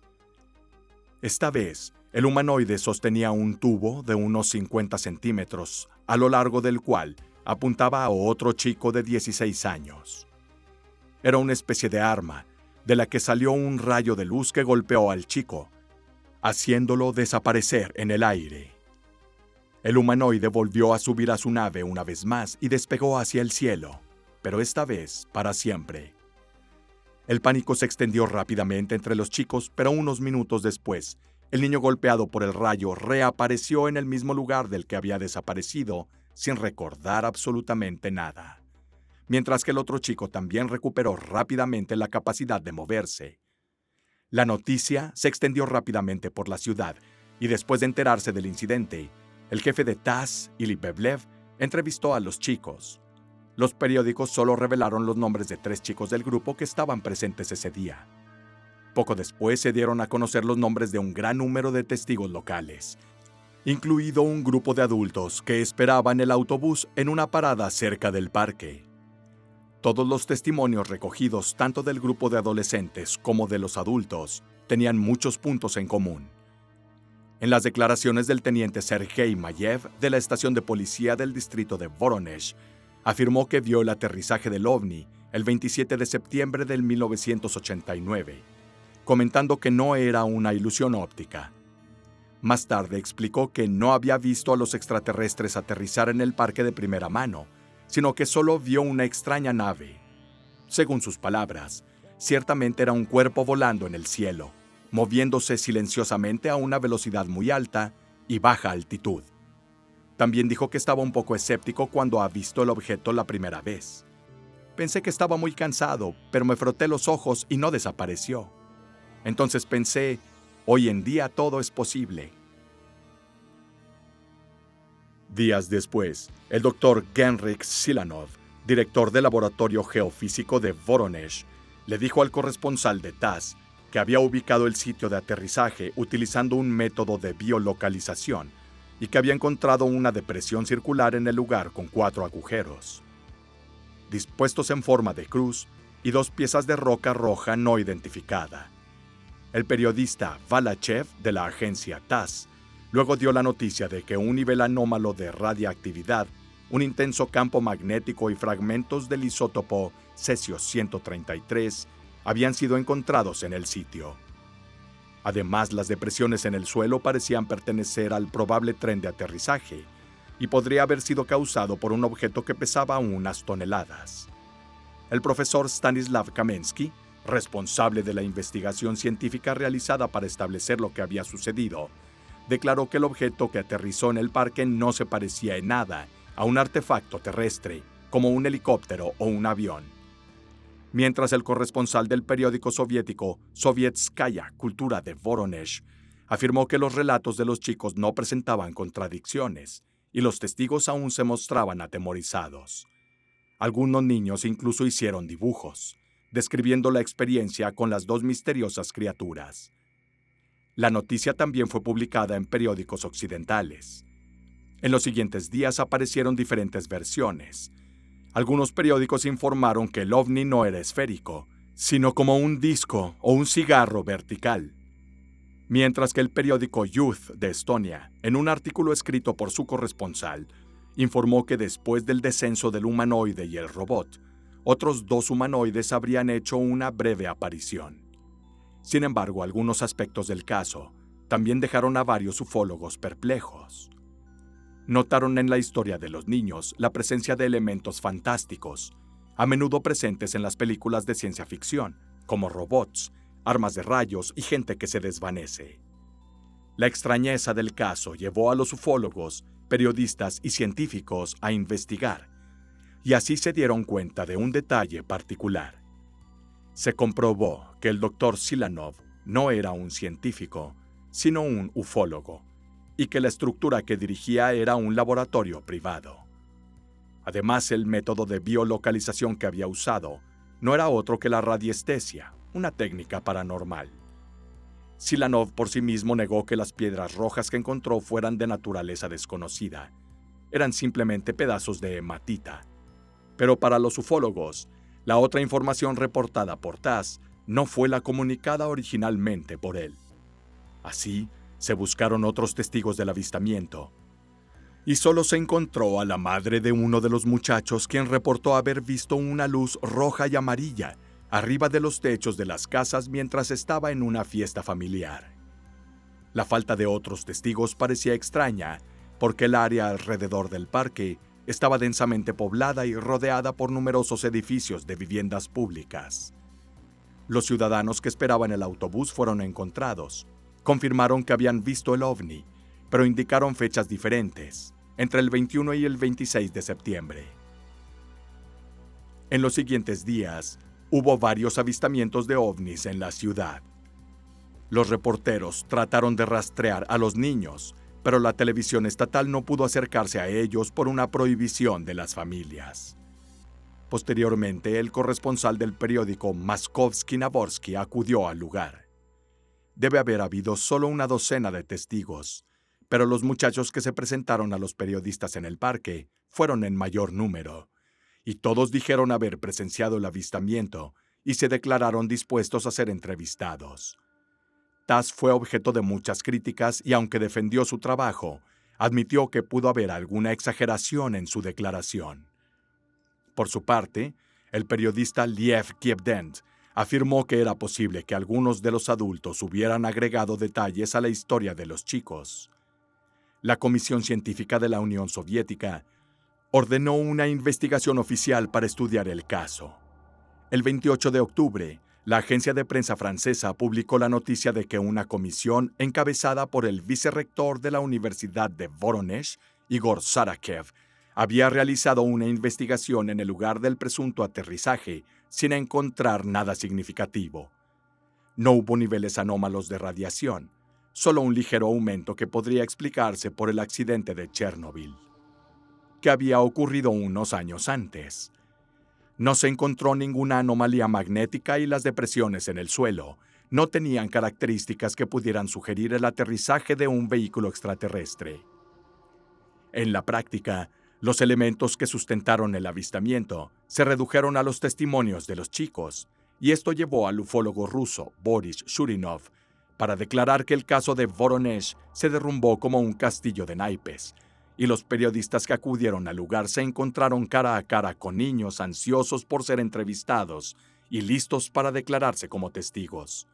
Esta vez, el humanoide sostenía un tubo de unos 50 centímetros, a lo largo del cual apuntaba a otro chico de 16 años. Era una especie de arma, de la que salió un rayo de luz que golpeó al chico, haciéndolo desaparecer en el aire. El humanoide volvió a subir a su nave una vez más y despegó hacia el cielo, pero esta vez para siempre. El pánico se extendió rápidamente entre los chicos, pero unos minutos después, el niño golpeado por el rayo reapareció en el mismo lugar del que había desaparecido, sin recordar absolutamente nada, mientras que el otro chico también recuperó rápidamente la capacidad de moverse. La noticia se extendió rápidamente por la ciudad, y después de enterarse del incidente, el jefe de TASS, Ilya Beblev, entrevistó a los chicos. Los periódicos solo revelaron los nombres de 3 chicos del grupo que estaban presentes ese día. Poco después se dieron a conocer los nombres de un gran número de testigos locales, incluido un grupo de adultos que esperaban el autobús en una parada cerca del parque. Todos los testimonios recogidos tanto del grupo de adolescentes como de los adultos tenían muchos puntos en común. En las declaraciones del teniente Sergei Mayev de la estación de policía del distrito de Voronezh, afirmó que vio el aterrizaje del ovni el 27 de septiembre del 1989, comentando que no era una ilusión óptica. Más tarde explicó que no había visto a los extraterrestres aterrizar en el parque de primera mano, sino que solo vio una extraña nave. Según sus palabras, ciertamente era un cuerpo volando en el cielo, moviéndose silenciosamente a una velocidad muy alta y baja altitud. También dijo que estaba un poco escéptico cuando ha visto el objeto la primera vez. Pensé que estaba muy cansado, pero me froté los ojos y no desapareció. Entonces pensé, hoy en día todo es posible. Días después, el Dr. Genrikh Silanov, director del Laboratorio Geofísico de Voronezh, le dijo al corresponsal de TASS que había ubicado el sitio de aterrizaje utilizando un método de biolocalización y que había encontrado una depresión circular en el lugar con 4 agujeros, dispuestos en forma de cruz, y 2 piezas de roca roja no identificada. El periodista Valachev de la agencia TASS luego dio la noticia de que un nivel anómalo de radiactividad, un intenso campo magnético y fragmentos del isótopo cesio-133 habían sido encontrados en el sitio. Además, las depresiones en el suelo parecían pertenecer al probable tren de aterrizaje y podría haber sido causado por un objeto que pesaba unas toneladas. El profesor Stanislav Kamensky, responsable de la investigación científica realizada para establecer lo que había sucedido, declaró que el objeto que aterrizó en el parque no se parecía en nada a un artefacto terrestre, como un helicóptero o un avión. Mientras el corresponsal del periódico soviético Sovietskaya Kultura de Voronezh afirmó que los relatos de los chicos no presentaban contradicciones y los testigos aún se mostraban atemorizados. Algunos niños incluso hicieron dibujos, describiendo la experiencia con las 2 misteriosas criaturas. La noticia también fue publicada en periódicos occidentales. En los siguientes días aparecieron diferentes versiones. Algunos periódicos informaron que el ovni no era esférico, sino como un disco o un cigarro vertical. Mientras que el periódico Youth de Estonia, en un artículo escrito por su corresponsal, informó que después del descenso del humanoide y el robot, otros 2 humanoides habrían hecho una breve aparición. Sin embargo, algunos aspectos del caso también dejaron a varios ufólogos perplejos. Notaron en la historia de los niños la presencia de elementos fantásticos, a menudo presentes en las películas de ciencia ficción, como robots, armas de rayos y gente que se desvanece. La extrañeza del caso llevó a los ufólogos, periodistas y científicos a investigar, y así se dieron cuenta de un detalle particular. Se comprobó que el Dr. Silanov no era un científico, sino un ufólogo, y que la estructura que dirigía era un laboratorio privado. Además, el método de biolocalización que había usado no era otro que la radiestesia, una técnica paranormal. Silanov por sí mismo negó que las piedras rojas que encontró fueran de naturaleza desconocida. Eran simplemente pedazos de hematita. Pero para los ufólogos, la otra información reportada por Taz no fue la comunicada originalmente por él. Así, se buscaron otros testigos del avistamiento. Y solo se encontró a la madre de uno de los muchachos, quien reportó haber visto una luz roja y amarilla arriba de los techos de las casas mientras estaba en una fiesta familiar. La falta de otros testigos parecía extraña, porque el área alrededor del parque estaba densamente poblada y rodeada por numerosos edificios de viviendas públicas. Los ciudadanos que esperaban el autobús fueron encontrados. Confirmaron que habían visto el ovni, pero indicaron fechas diferentes, entre el 21 y el 26 de septiembre. En los siguientes días, hubo varios avistamientos de ovnis en la ciudad. Los reporteros trataron de rastrear a los niños, pero la televisión estatal no pudo acercarse a ellos por una prohibición de las familias. Posteriormente, el corresponsal del periódico Moskovsky Navorsky acudió al lugar. Debe haber habido solo una docena de testigos, pero los muchachos que se presentaron a los periodistas en el parque fueron en mayor número, y todos dijeron haber presenciado el avistamiento y se declararon dispuestos a ser entrevistados. Taz fue objeto de muchas críticas y, aunque defendió su trabajo, admitió que pudo haber alguna exageración en su declaración. Por su parte, el periodista Liev Kievdent afirmó que era posible que algunos de los adultos hubieran agregado detalles a la historia de los chicos. La Comisión Científica de la Unión Soviética ordenó una investigación oficial para estudiar el caso. El 28 de octubre, la agencia de prensa francesa publicó la noticia de que una comisión encabezada por el vicerrector de la Universidad de Voronezh, Igor Sarakev, había realizado una investigación en el lugar del presunto aterrizaje sin encontrar nada significativo. No hubo niveles anómalos de radiación, solo un ligero aumento que podría explicarse por el accidente de Chernobyl, que había ocurrido unos años antes. No se encontró ninguna anomalía magnética y las depresiones en el suelo no tenían características que pudieran sugerir el aterrizaje de un vehículo extraterrestre. En la práctica, los elementos que sustentaron el avistamiento se redujeron a los testimonios de los chicos, y esto llevó al ufólogo ruso Boris Shurinov para declarar que el caso de Voronezh se derrumbó como un castillo de naipes, y los periodistas que acudieron al lugar se encontraron cara a cara con niños ansiosos por ser entrevistados y listos para declararse como testigos.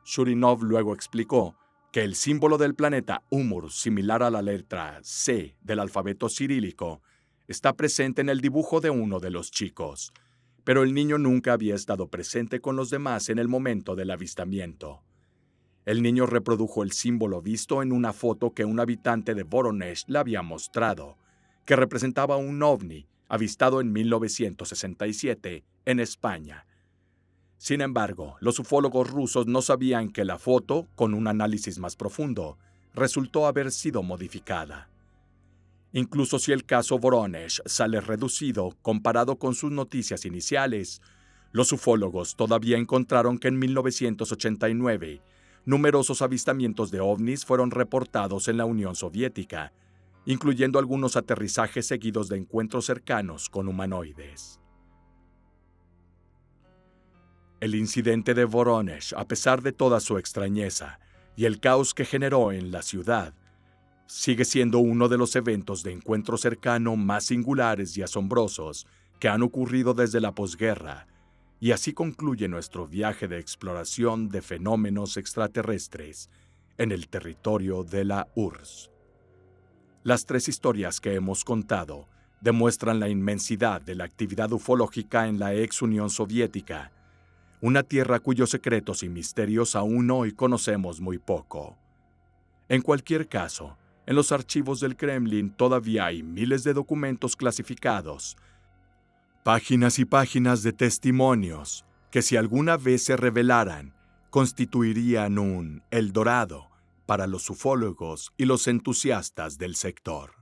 Shurinov luego explicó que el símbolo del planeta Umur, similar a la letra C del alfabeto cirílico, está presente en el dibujo de uno de los chicos, pero el niño nunca había estado presente con los demás en el momento del avistamiento. El niño reprodujo el símbolo visto en una foto que un habitante de Voronezh le había mostrado, que representaba un ovni avistado en 1967 en España. Sin embargo, los ufólogos rusos no sabían que la foto, con un análisis más profundo, resultó haber sido modificada. Incluso si el caso Voronezh sale reducido comparado con sus noticias iniciales, los ufólogos todavía encontraron que en 1989 numerosos avistamientos de ovnis fueron reportados en la Unión Soviética, incluyendo algunos aterrizajes seguidos de encuentros cercanos con humanoides. El incidente de Voronezh, a pesar de toda su extrañeza y el caos que generó en la ciudad, sigue siendo uno de los eventos de encuentro cercano más singulares y asombrosos que han ocurrido desde la posguerra, y así concluye nuestro viaje de exploración de fenómenos extraterrestres en el territorio de la URSS. Las tres historias que hemos contado demuestran la inmensidad de la actividad ufológica en la ex Unión Soviética, una tierra cuyos secretos y misterios aún hoy conocemos muy poco. En cualquier caso, en los archivos del Kremlin todavía hay miles de documentos clasificados, páginas y páginas de testimonios que, si alguna vez se revelaran, constituirían un Eldorado para los ufólogos y los entusiastas del sector.